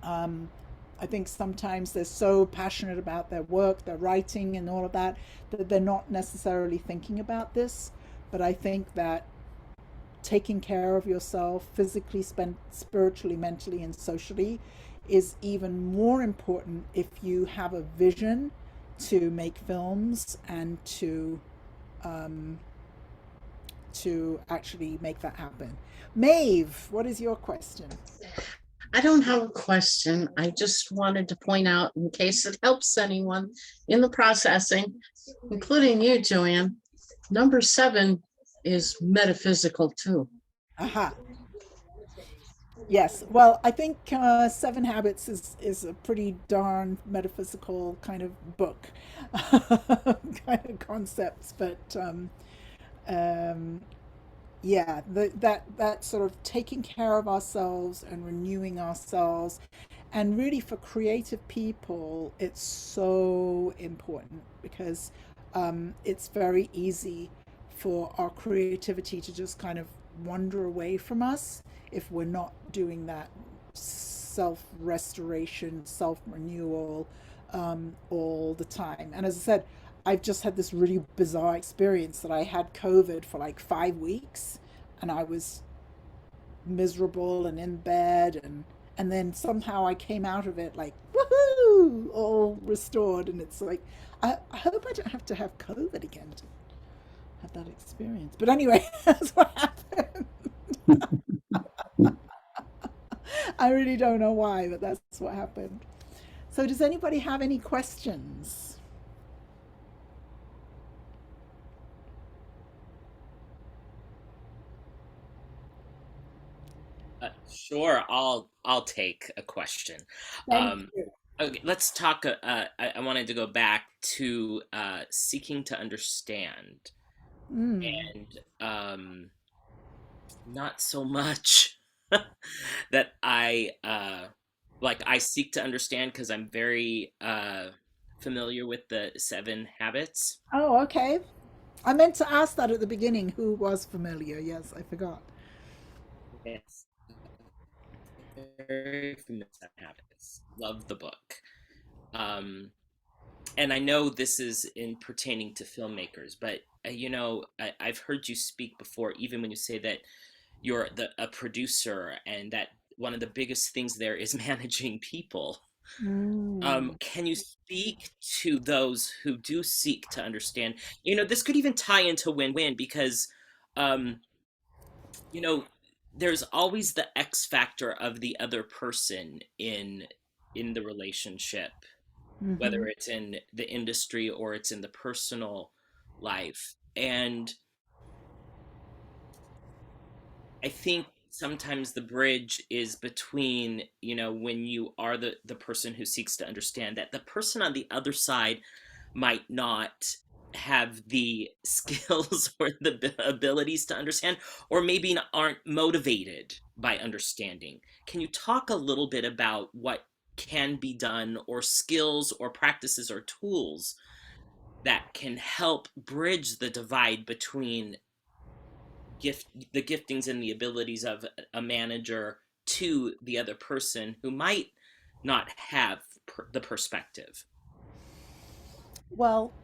I think sometimes they're so passionate about their work, their writing and all of that, that they're not necessarily thinking about this. But I think that taking care of yourself physically, spiritually, mentally, and socially is even more important if you have a vision to make films and to actually make that happen. Maeve, what is your question? I don't have a question. I just wanted to point out, in case it helps anyone in the processing, including you, Joanne, number 7 is metaphysical too. Aha. Yes. Well, I think 7 Habits is a pretty darn metaphysical kind of book, kind of concepts. But yeah, that sort of taking care of ourselves and renewing ourselves, and really for creative people, it's so important because it's very easy for our creativity to just kind of wander away from us if we're not doing that self-restoration, self-renewal all the time. And as I said, I've just had this really bizarre experience that I had COVID for like 5 weeks, and I was miserable and in bed, and then somehow I came out of it like, woohoo, all restored. And it's like, I hope I don't have to have COVID again to have that experience. But anyway, that's what happened. I really don't know why, but that's what happened. So does anybody have any questions? Sure, I'll take a question. Thank you. Okay, let's talk. I wanted to go back to seeking to understand, and not so much that I seek to understand, because I'm very familiar with the 7 habits. Oh, okay. I meant to ask that at the beginning. Who was familiar? Yes, I forgot. Yes. Very familiar with 7 habits. Love the book. And I know this is in pertaining to filmmakers, but I've heard you speak before, even when you say that you're a producer, and that one of the biggest things there is managing people. Can you speak to those who do seek to understand? This could even tie into win-win, because there's always the X factor of the other person in the relationship, whether it's in the industry or it's in the personal life. And I think sometimes the bridge is between, when you are the person who seeks to understand, that the person on the other side might not have the skills or the abilities to understand, or maybe aren't motivated by understanding. Can you talk a little bit about what can be done, or skills or practices or tools that can help bridge the divide between the giftings and the abilities of a manager to the other person who might not have the perspective? Well,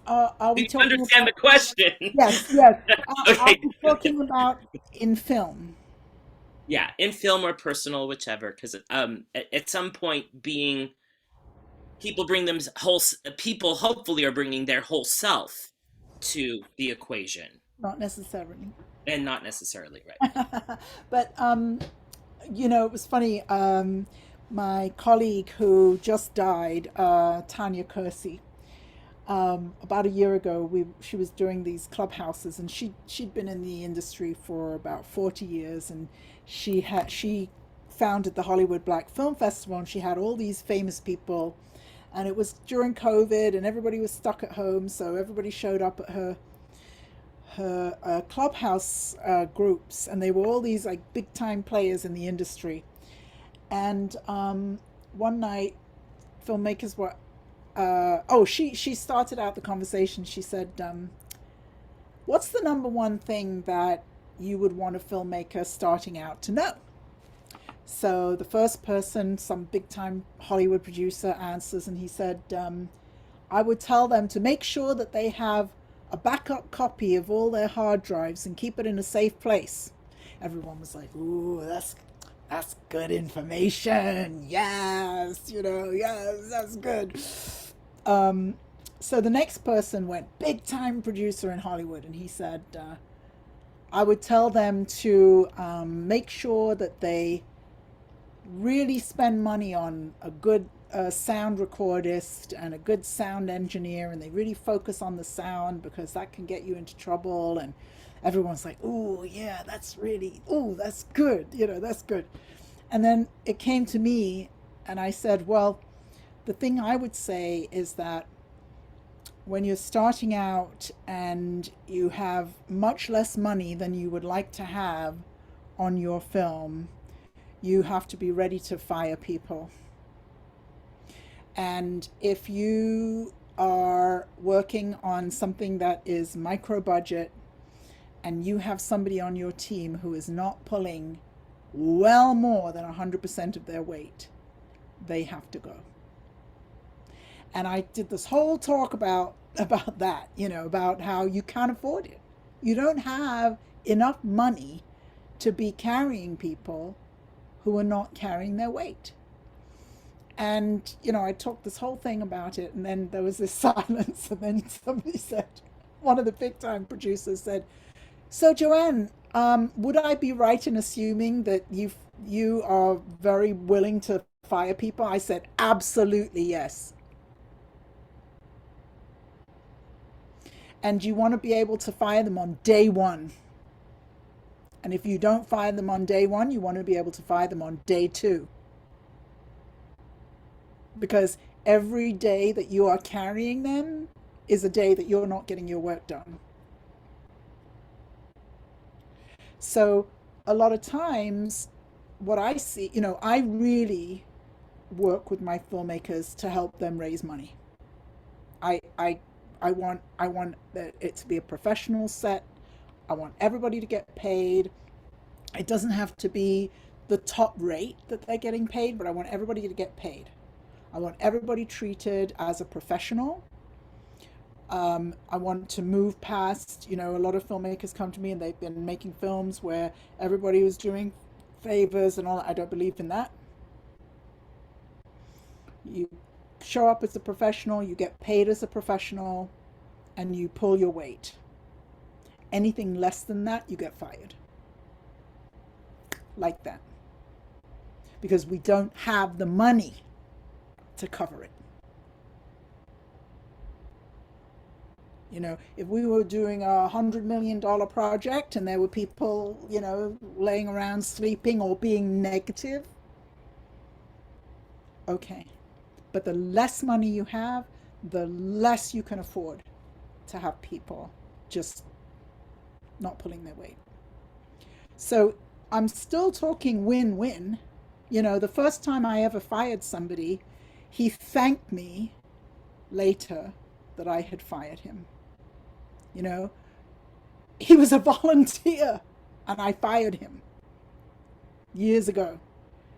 are Do we you talking understand about? the question? Yes, yes. Are Okay. we talking about in film? Yeah, in film or personal, whichever, because at some point, people bring them people hopefully are bringing their whole self to the equation, Not necessarily. and not necessarily right. But it was funny. My colleague who just died, Tanya Kersey, about a year ago, she was doing these clubhouses, and she'd been in the industry for about 40 years, and she founded the Hollywood Black Film Festival, and she had all these famous people, and it was during COVID, and everybody was stuck at home, so everybody showed up at her clubhouse groups, and they were all these like big time players in the industry. And one night, filmmakers were she started out the conversation. She said, what's the number one thing that you would want a filmmaker starting out to know? So the first person, some big time Hollywood producer, answers, and he said, I would tell them to make sure that they have a backup copy of all their hard drives and keep it in a safe place. Everyone was like, ooh, that's good information. Yes, yes, that's good. So the next person went, big time producer in Hollywood, and he said, I would tell them to make sure that they really spend money on a good sound recordist and a good sound engineer, and they really focus on the sound because that can get you into trouble. And everyone's like, ooh, yeah, that's good, that's good. And then it came to me, and I said, well, the thing I would say is that when you're starting out and you have much less money than you would like to have on your film, you have to be ready to fire people. And if you are working on something that is micro budget and you have somebody on your team who is not pulling well more than 100% of their weight, they have to go. And I did this whole talk about that, about how you can't afford it. You don't have enough money to be carrying people who are not carrying their weight. And, I talked this whole thing about it, and then there was this silence, and then somebody said, one of the big time producers said, so Joanne, would I be right in assuming that you are very willing to fire people? I said, absolutely yes. And you want to be able to fire them on day one. And if you don't fire them on day one, you want to be able to fire them on day two. Because every day that you are carrying them is a day that you're not getting your work done. So a lot of times what I see, I really work with my filmmakers to help them raise money. I want it to be a professional set. I want everybody to get paid. It doesn't have to be the top rate that they're getting paid, but I want everybody to get paid. I want everybody treated as a professional. I want to move past, a lot of filmmakers come to me and they've been making films where everybody was doing favors and all that. I don't believe in that. You show up as a professional, you get paid as a professional, and you pull your weight. Anything less than that, you get fired. Like that. Because we don't have the money to cover it. If we were doing a $100 million project and there were people, laying around sleeping or being negative, okay. But the less money you have, the less you can afford to have people just not pulling their weight. So I'm still talking win-win. You know, the first time I ever fired somebody, he thanked me later that I had fired him. You know, he was a volunteer and I fired him years ago.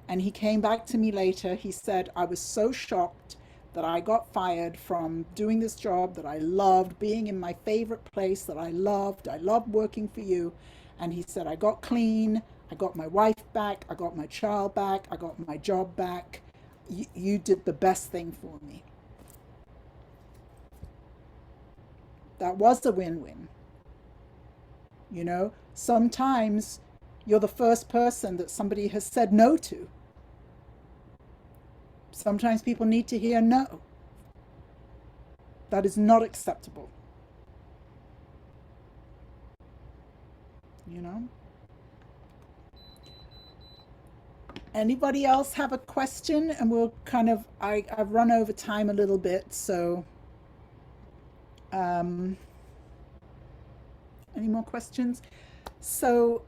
And he came back to me later. He said, I was so shocked that I got fired from doing this job that I loved, being in my favorite place that I loved. I loved working for you. And he said, I got clean. I got my wife back. I got my child back. I got my job back. You did the best thing for me. That was a win-win. You know, sometimes you're the first person that somebody has said no to. Sometimes people need to hear no. That is not acceptable. You know? Anybody else have a question? And we'll kind of, I've run over time a little bit, so any more questions? So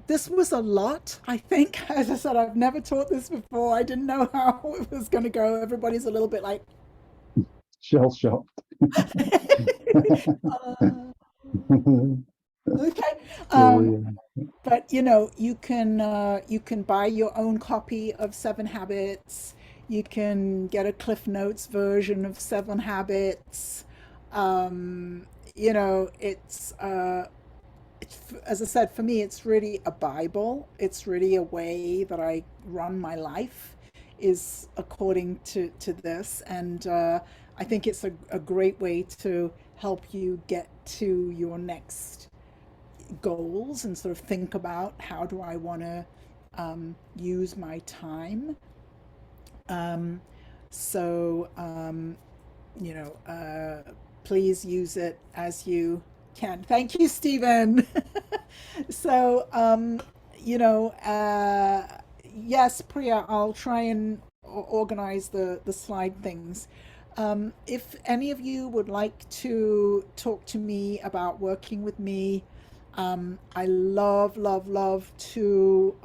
this was a lot, I think. As I said, I've never taught this before. I didn't know how it was going to go. Everybody's a little bit like shell shocked. Okay. But you know, you can buy your own copy of 7 Habits. You can get a Cliff Notes version of 7 Habits. You know, it's as I said, for me, it's really a Bible. It's really a way that I run my life, is according to this. And I think it's a great way to help you get to your next goals and sort of think about, how do I want to use my time? You know, please use it as you can. Thank you, Stephen. So, you know, yes, Priya, I'll try and organize the slide things. If any of you would like to talk to me about working with me, I love to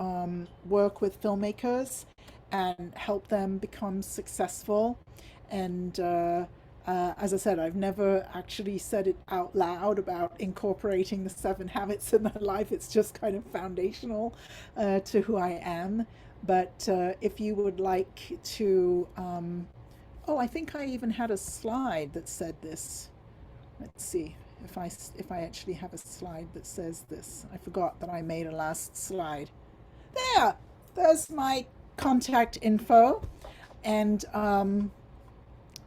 work with filmmakers and help them become successful. And as I said, I've never actually said it out loud about incorporating the 7 habits in my life. It's just kind of foundational to who I am. But if you would like to, oh, I think I even had a slide that said this. Let's see if I actually have a slide that says this. I forgot that I made a last slide. There's my contact info. And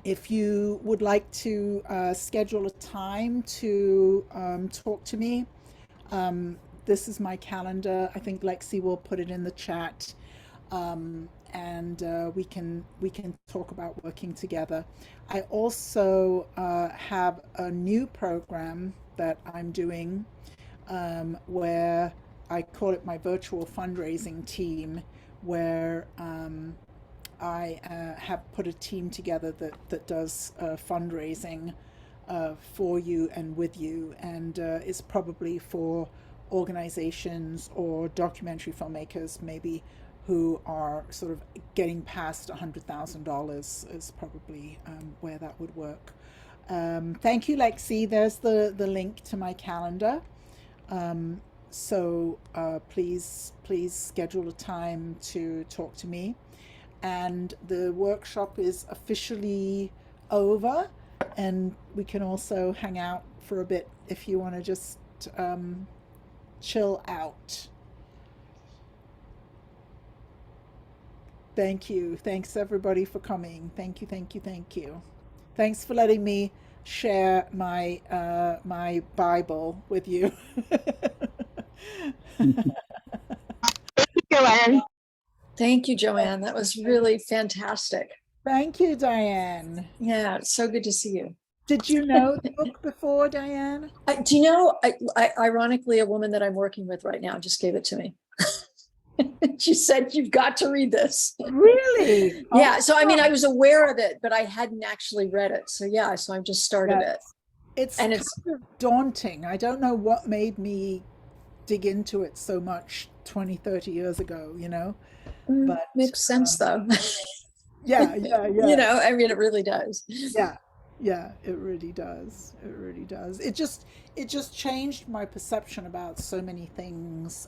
if you would like to schedule a time to talk to me, this is my calendar. I think Lexi will put it in the chat, and we can talk about working together. I also have a new program that I'm doing where I call it my virtual fundraising team, where I have put a team together that does fundraising for you and with you, and it's probably for organizations or documentary filmmakers maybe who are sort of getting past $100,000 is probably where that would work. Thank you, Lexi. There's the link to my calendar. So please schedule a time to talk to me. And the workshop is officially over, and we can also hang out for a bit if you want to just chill out. Thank you. Thanks everybody for coming. Thank you. Thanks for letting me share my my Bible with you. Joanne. Thank you, Joanne. That was really fantastic. Thank you, Diane. Yeah, it's so good to see you. Did you know the book before, Diane? Do you know, ironically, a woman that I'm working with right now just gave it to me. She said, you've got to read this. Really? Yeah. So, I mean, I was aware of it, but I hadn't actually read it. So, yeah, so I've just started it. it's And kind it's of daunting. I don't know what made me dig into it so much 20, 30 years ago, you know, but makes sense though. yeah, You know, I mean, it really does. yeah, it really does. It really does. It just changed my perception about so many things.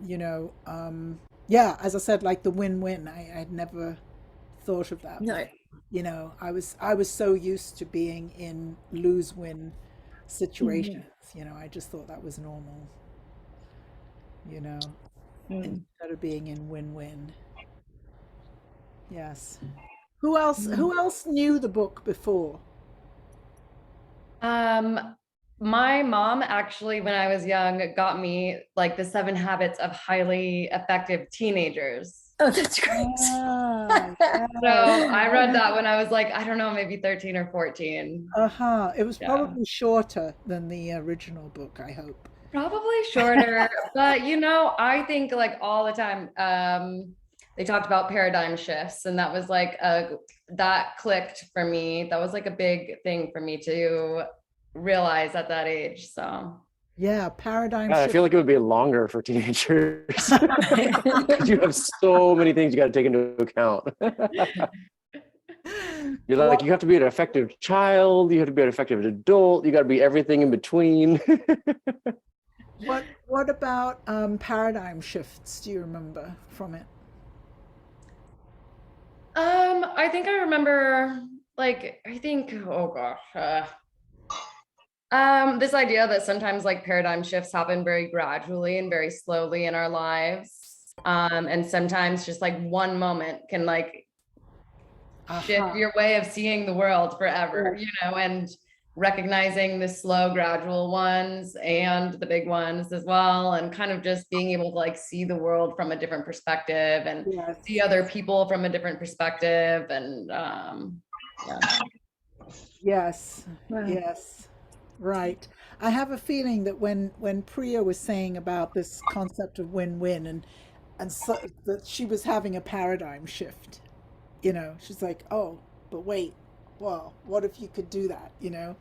You know, yeah, as I said, like the win-win. I'd never thought of that. No. You know, I was so used to being in lose-win situations. You know, I just thought that was normal. You know, instead of being in win-win. Yes. Who else knew the book before? My mom actually, when I was young, got me like the 7 Habits of Highly Effective Teenagers. Oh, that's great. So I read that when I was like, I don't know, maybe 13 or 14. Uh-huh. It was probably shorter than the original book, I hope. Probably shorter, but you know, I think like all the time, they talked about paradigm shifts, and that was like that clicked for me. That was like a big thing for me to realize at that age. So yeah, paradigm I shift. feel like it would be longer for teenagers. You have so many things you got to take into account. You're like, you have to be an effective child, you have to be an effective adult, you got to be everything in between. What about paradigm shifts? Do you remember from it? I think I remember, like, oh gosh, this idea that sometimes like paradigm shifts happen very gradually and very slowly in our lives. And sometimes just like one moment can like shift your way of seeing the world forever, you know, and recognizing the slow, gradual ones and the big ones as well, and kind of just being able to like see the world from a different perspective and see other people from a different perspective. And Yes, yes, right. I have a feeling that when Priya was saying about this concept of win-win and so, that she was having a paradigm shift. You know, she's like, oh, but wait, well, what if you could do that? You know,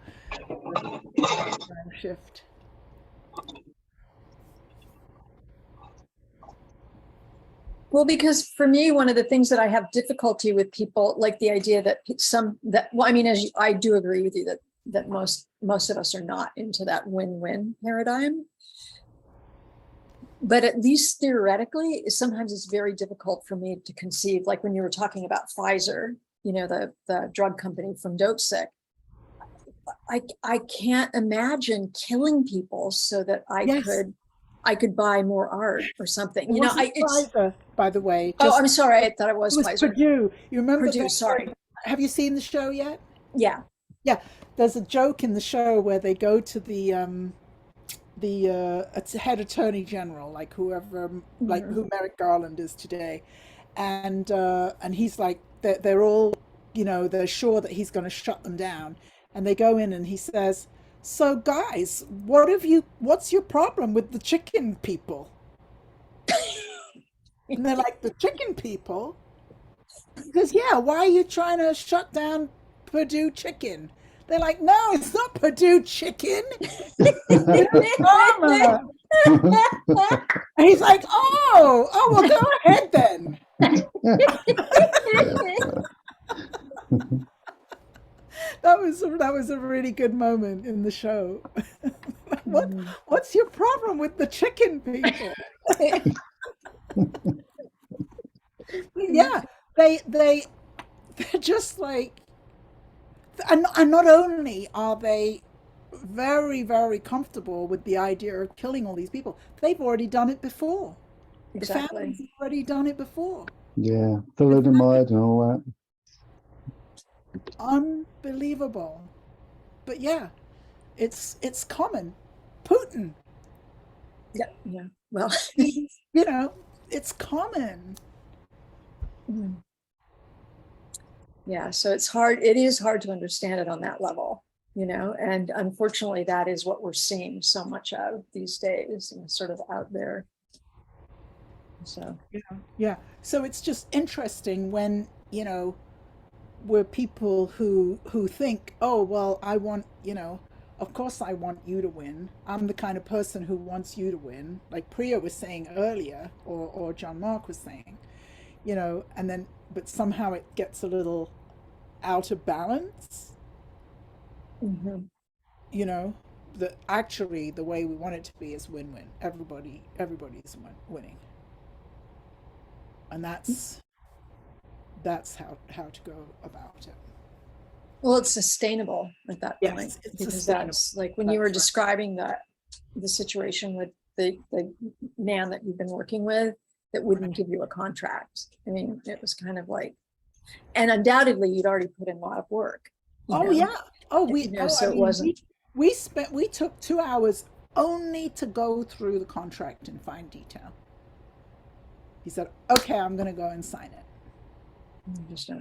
paradigm shift. Well, because for me, one of the things that I have difficulty with people, like the idea that well, I mean, I do agree with you that most of us are not into that win-win paradigm. But at least theoretically, sometimes it's very difficult for me to conceive, like when you were talking about Pfizer, you know, the drug company from Dopesick. I can't imagine killing people so that I could buy more art or something. You know, it's Pfizer, by the way. I'm sorry. I thought it was Pfizer. Purdue. You remember Purdue? Sorry. Have you seen the show yet? Yeah. Yeah. There's a joke in the show where they go to the head attorney general, like whoever, like who Merrick Garland is today, and he's like, they're all, you know, they're sure that he's going to shut them down, and they go in and he says, so guys, what's your problem with the chicken people? And they're like, the chicken people? Because yeah, why are you trying to shut down Purdue Chicken? They're like, no, it's not Purdue Chicken. It's Pharma. And he's like, oh, well, go ahead then. That was a really good moment in the show. What's your problem with the chicken people? Yeah, they're just like, and not only are they very, very comfortable with the idea of killing all these people, they've already done it before. Exactly. The family's already done it before. Yeah, thalidomide and all that. Unbelievable. But yeah, it's common. Putin. Yeah. Well, you know, it's common. Yeah, so it is hard to understand it on that level, you know, and unfortunately that is what we're seeing so much of these days, and sort of out there. So yeah. So it's just interesting when, you know, we're people who think, oh well, I want, of course I want you to win. I'm the kind of person who wants you to win, like Priya was saying earlier, or John Mark was saying, and then but somehow it gets a little out of balance. Mm-hmm. That actually the way we want it to be is win-win. Everybody's winning, and that's how to go about it. Well, it's sustainable at that point, Yes, it's because sustainable. that's like when you were describing the situation with the man that you've been working with that wouldn't give you a contract. I mean, it was kind of like, and undoubtedly you'd already put in a lot of work. Yeah. So it wasn't. We took 2 hours only to go through the contract in fine detail. He said, okay, I'm going to go and sign it. Just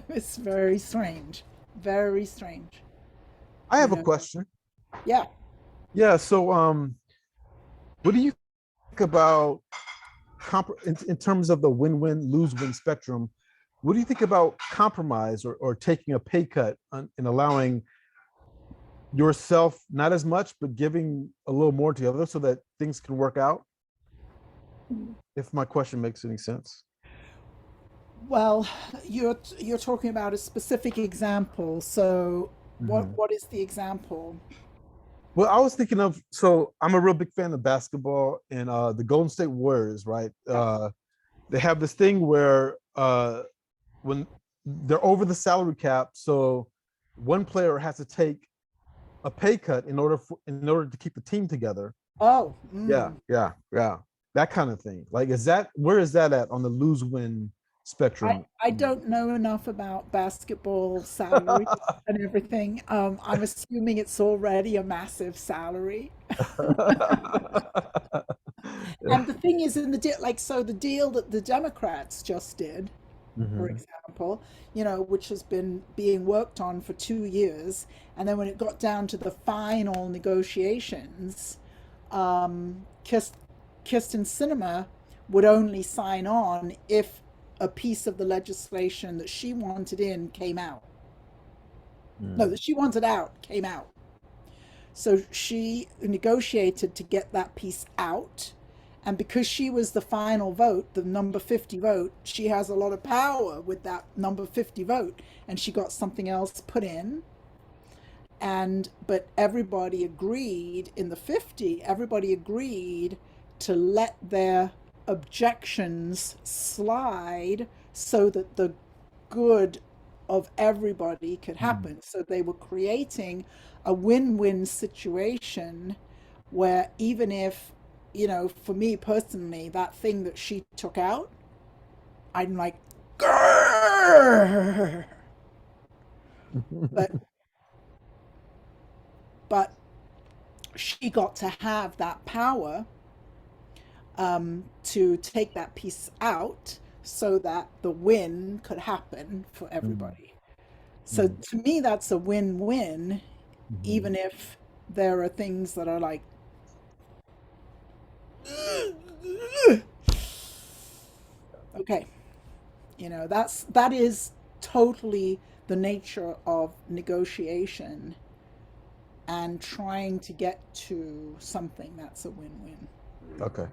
It's very strange. Very strange. I have a question. Yeah. Yeah. So, what do you think about in terms of the win-win, lose-win spectrum? What do you think about compromise or taking a pay cut and allowing yourself not as much, but giving a little more to the other so that things can work out? If my question makes any sense. Well, you're talking about a specific example. So what is the example? Well, I was thinking of, so I'm a real big fan of basketball, and the Golden State Warriors, right? They have this thing where when they're over the salary cap, so one player has to take a pay cut in order to keep the team together. Oh, yeah, that kind of thing. Like, where is that at on the lose-win spectrum? I don't know enough about basketball salary and everything. I'm assuming it's already a massive salary. And the thing is, in the deal, the deal that the Democrats just did, for example, which has been being worked on for 2 years, and then when it got down to the final negotiations, Kyrsten Sinema would only sign on if a piece of the legislation that she wanted in came out. No, that she wanted out came out. So she negotiated to get that piece out. And because she was the final vote, the number 50 vote, she has a lot of power with that number 50 vote. And she got something else put in. But everybody agreed in the 50, everybody agreed to let their objections slide so that the good of everybody could happen. So they were creating a win-win situation where even if, for me personally, that thing that she took out, I'm like, grrr! But she got to have that power to take that piece out so that the win could happen for everybody. So to me, that's a win-win, even if there are things that are like, okay, that is totally the nature of negotiation and trying to get to something that's a win-win. Okay.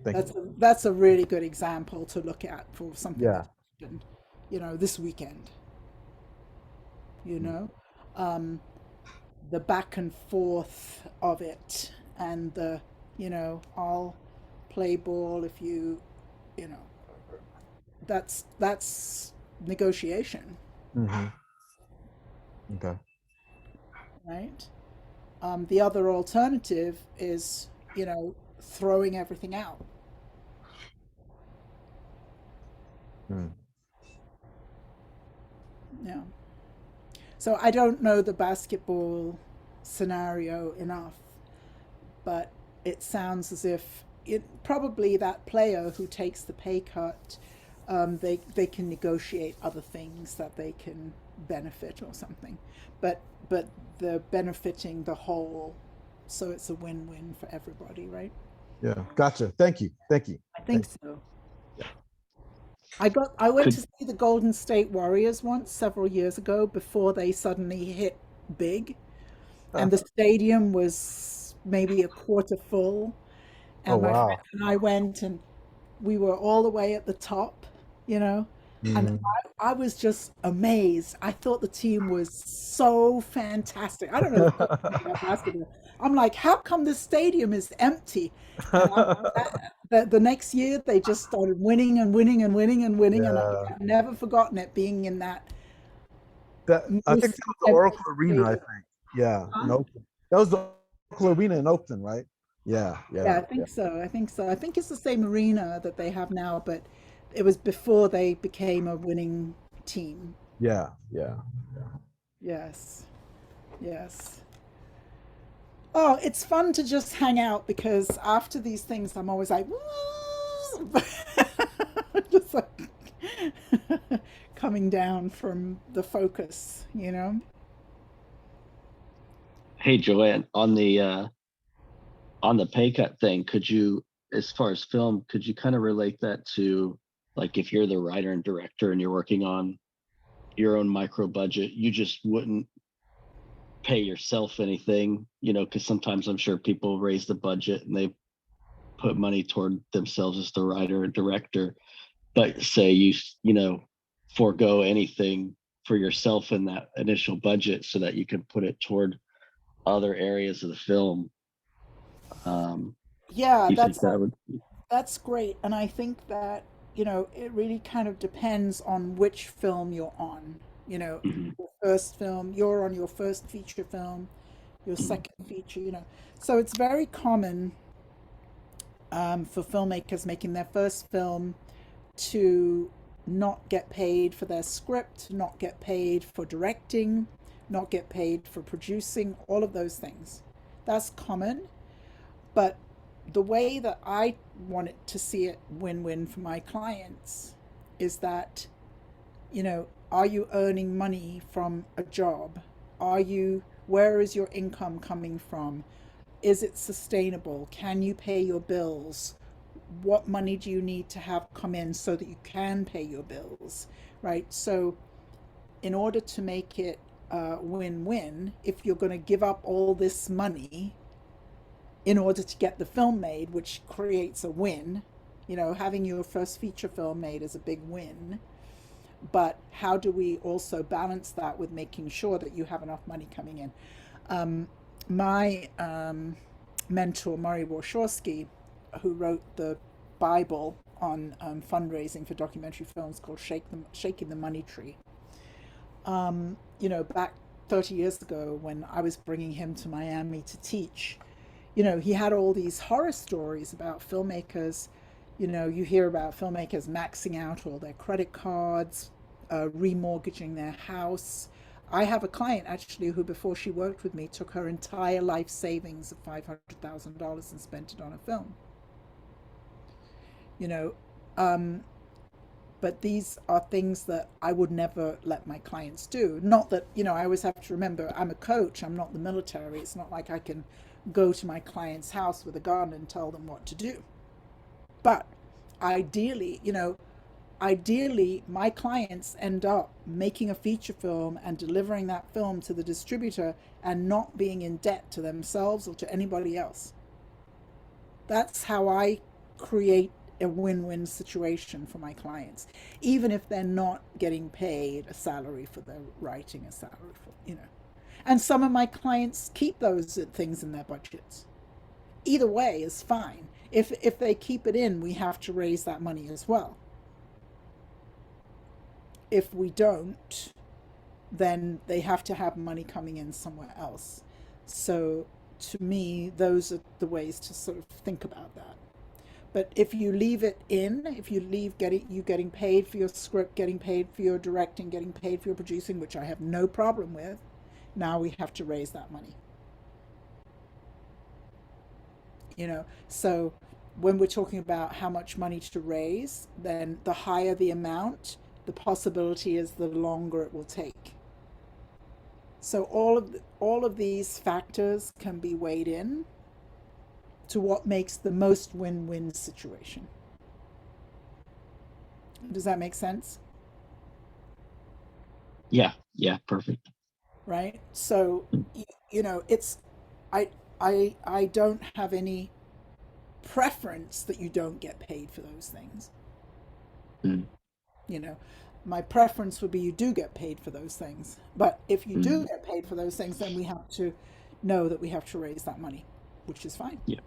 Thank you. That's a really good example to look at for something Yeah. that happened, this weekend. The back and forth of it, and the, I'll play ball if you, that's negotiation. Okay. Right? The other alternative is, throwing everything out. Yeah. So I don't know the basketball scenario enough, but it sounds as if probably that player who takes the pay cut, they can negotiate other things that they can benefit or something, but they're benefiting the whole, so it's a win-win for everybody, right? Yeah. Gotcha. Thank you. Thank you. I think so. I went to see the Golden State Warriors once several years ago before they suddenly hit big, and the stadium was maybe a quarter full, Oh, and my friend wow. and I went, and we were all the way at the top, you know, and Mhm. I was just amazed. I thought the team was so fantastic. I don't know anything about basketball. I'm like, how come this stadium is empty? And the next year they just started winning and winning and winning and winning, and Yeah. I've never forgotten it being in that I think most that was the empty Oracle Arena, I stadium. think. Yeah, in Huh? Oakland. That was the Oracle Arena in Oakland, right? Yeah, Yeah, yeah, I think so. I think so. I think it's the same arena that they have now, but it was before they became a winning team. yeah, yeah. Yes. Yes. Oh, it's fun to just hang out because after these things, I'm always like, "Woo!" just like coming down from the focus, you know? Hey, Joanne, on the pay cut thing, could you, as far as film, could you kind of relate that to, like, if you're the writer and director and you're working on your own micro budget, you just wouldn't pay yourself anything, because sometimes I'm sure people raise the budget and they put money toward themselves as the writer or director, but say you forego anything for yourself in that initial budget so that you can put it toward other areas of the film. Yeah, You think that would? that's great. And I think that, it really kind of depends on which film you're on. Mhm. Your first film, you're on your first feature film, your second feature. So it's very common for filmmakers making their first film to not get paid for their script, not get paid for directing, not get paid for producing, all of those things. That's common. But the way that I wanted to see it win-win for my clients is that, are you earning money from a job? Where is your income coming from? Is it sustainable? Can you pay your bills? What money do you need to have come in so that you can pay your bills, right? So in order to make it win-win, if you're going to give up all this money in order to get the film made, which creates a win, having your first feature film made is a big win. But how do we also balance that with making sure that you have enough money coming in? My mentor, Murray Warshawski, who wrote the Bible on fundraising for documentary films called Shaking the Money Tree. Back 30 years ago when I was bringing him to Miami to teach, he had all these horror stories about filmmakers. You hear about filmmakers maxing out all their credit cards, remortgaging their house. I have a client actually who, before she worked with me, took her entire life savings of $500,000 and spent it on a film. You know, um, but these are things that I would never let my clients do. Not that, I always have to remember I'm a coach, I'm not the military. It's not like I can go to my client's house with a gun and tell them what to do. But ideally, my clients end up making a feature film and delivering that film to the distributor and not being in debt to themselves or to anybody else. That's how I create a win-win situation for my clients, even if they're not getting paid a salary for their writing, a salary for. And some of my clients keep those things in their budgets. Either way is fine. If they keep it in, we have to raise that money as well. If we don't, then they have to have money coming in somewhere else. So to me, those are the ways to sort of think about that. But if you leave it in, if you leave getting paid for your script, getting paid for your directing, getting paid for your producing, which I have no problem with, now we have to raise that money. So when we're talking about how much money to raise, then the higher the amount, the possibility is the longer it will take. So all of these factors can be weighed in to what makes the most win-win situation. Does that make sense? Yeah, perfect. Right? So, you know, it's, I don't have any preference that you don't get paid for those things. You know, my preference would be you do get paid for those things. But if you do get paid for those things, then we have to know that we have to raise that money, which is fine. Yeah.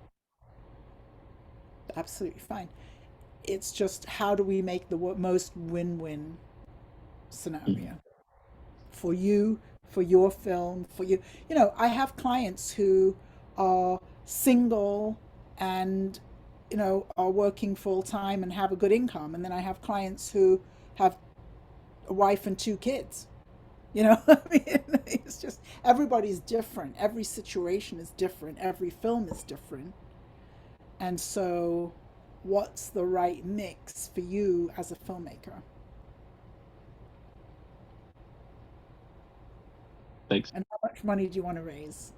Absolutely fine. It's just how do we make the most win-win scenario for you, for your film, for you. You know, I have clients who are single and, you know, are working full time and have a good income. And then I have clients who have a wife and 2 kids. You know, I mean, it's just, everybody's different. Every situation is different. Every film is different. And so what's the right mix for you as a filmmaker? Thanks. And how much money do you want to raise?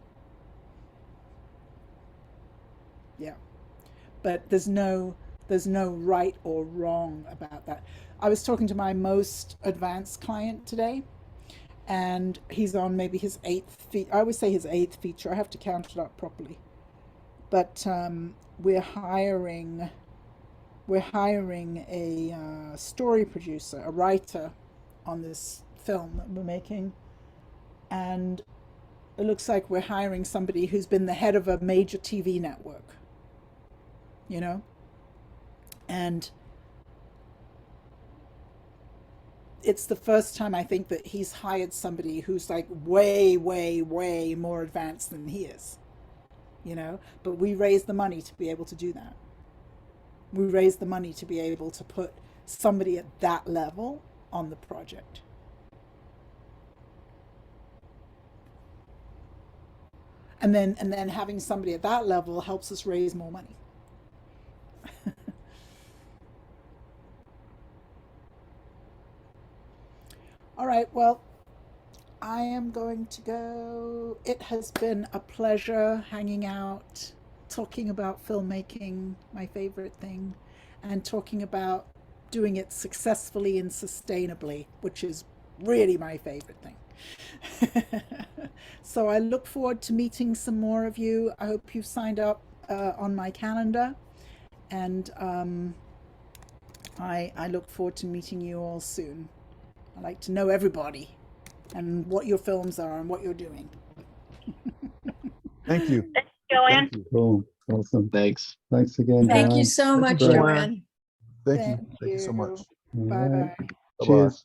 Yeah. But there's no right or wrong about that. I was talking to my most advanced client today, and he's on maybe his 8th I always say his 8th feature. I have to count it up properly. But we're hiring a story producer, a writer on this film that we're making. And it looks like we're hiring somebody who's been the head of a major TV network, you know? And it's the first time I think that he's hired somebody who's like way, way, way more advanced than he is, you know? But we raised the money to be able to do that. We raised the money to be able to put somebody at that level on the project. And then having somebody at that level helps us raise more money. All right, well, I am going to go. It has been a pleasure hanging out, talking about filmmaking, my favorite thing, and talking about doing it successfully and sustainably, which is really my favorite thing. So I look forward to meeting some more of you. I hope you've signed up on my calendar, and I look forward to meeting you all soon. I like to know everybody and what your films are and what you're doing. Thank you. Thanks, Joanne. Cool. Awesome. Thanks. Thanks again. Thank you Joanne. so much, great. Joanne. Thank you so much. All Bye right. bye. Bye-bye. Cheers.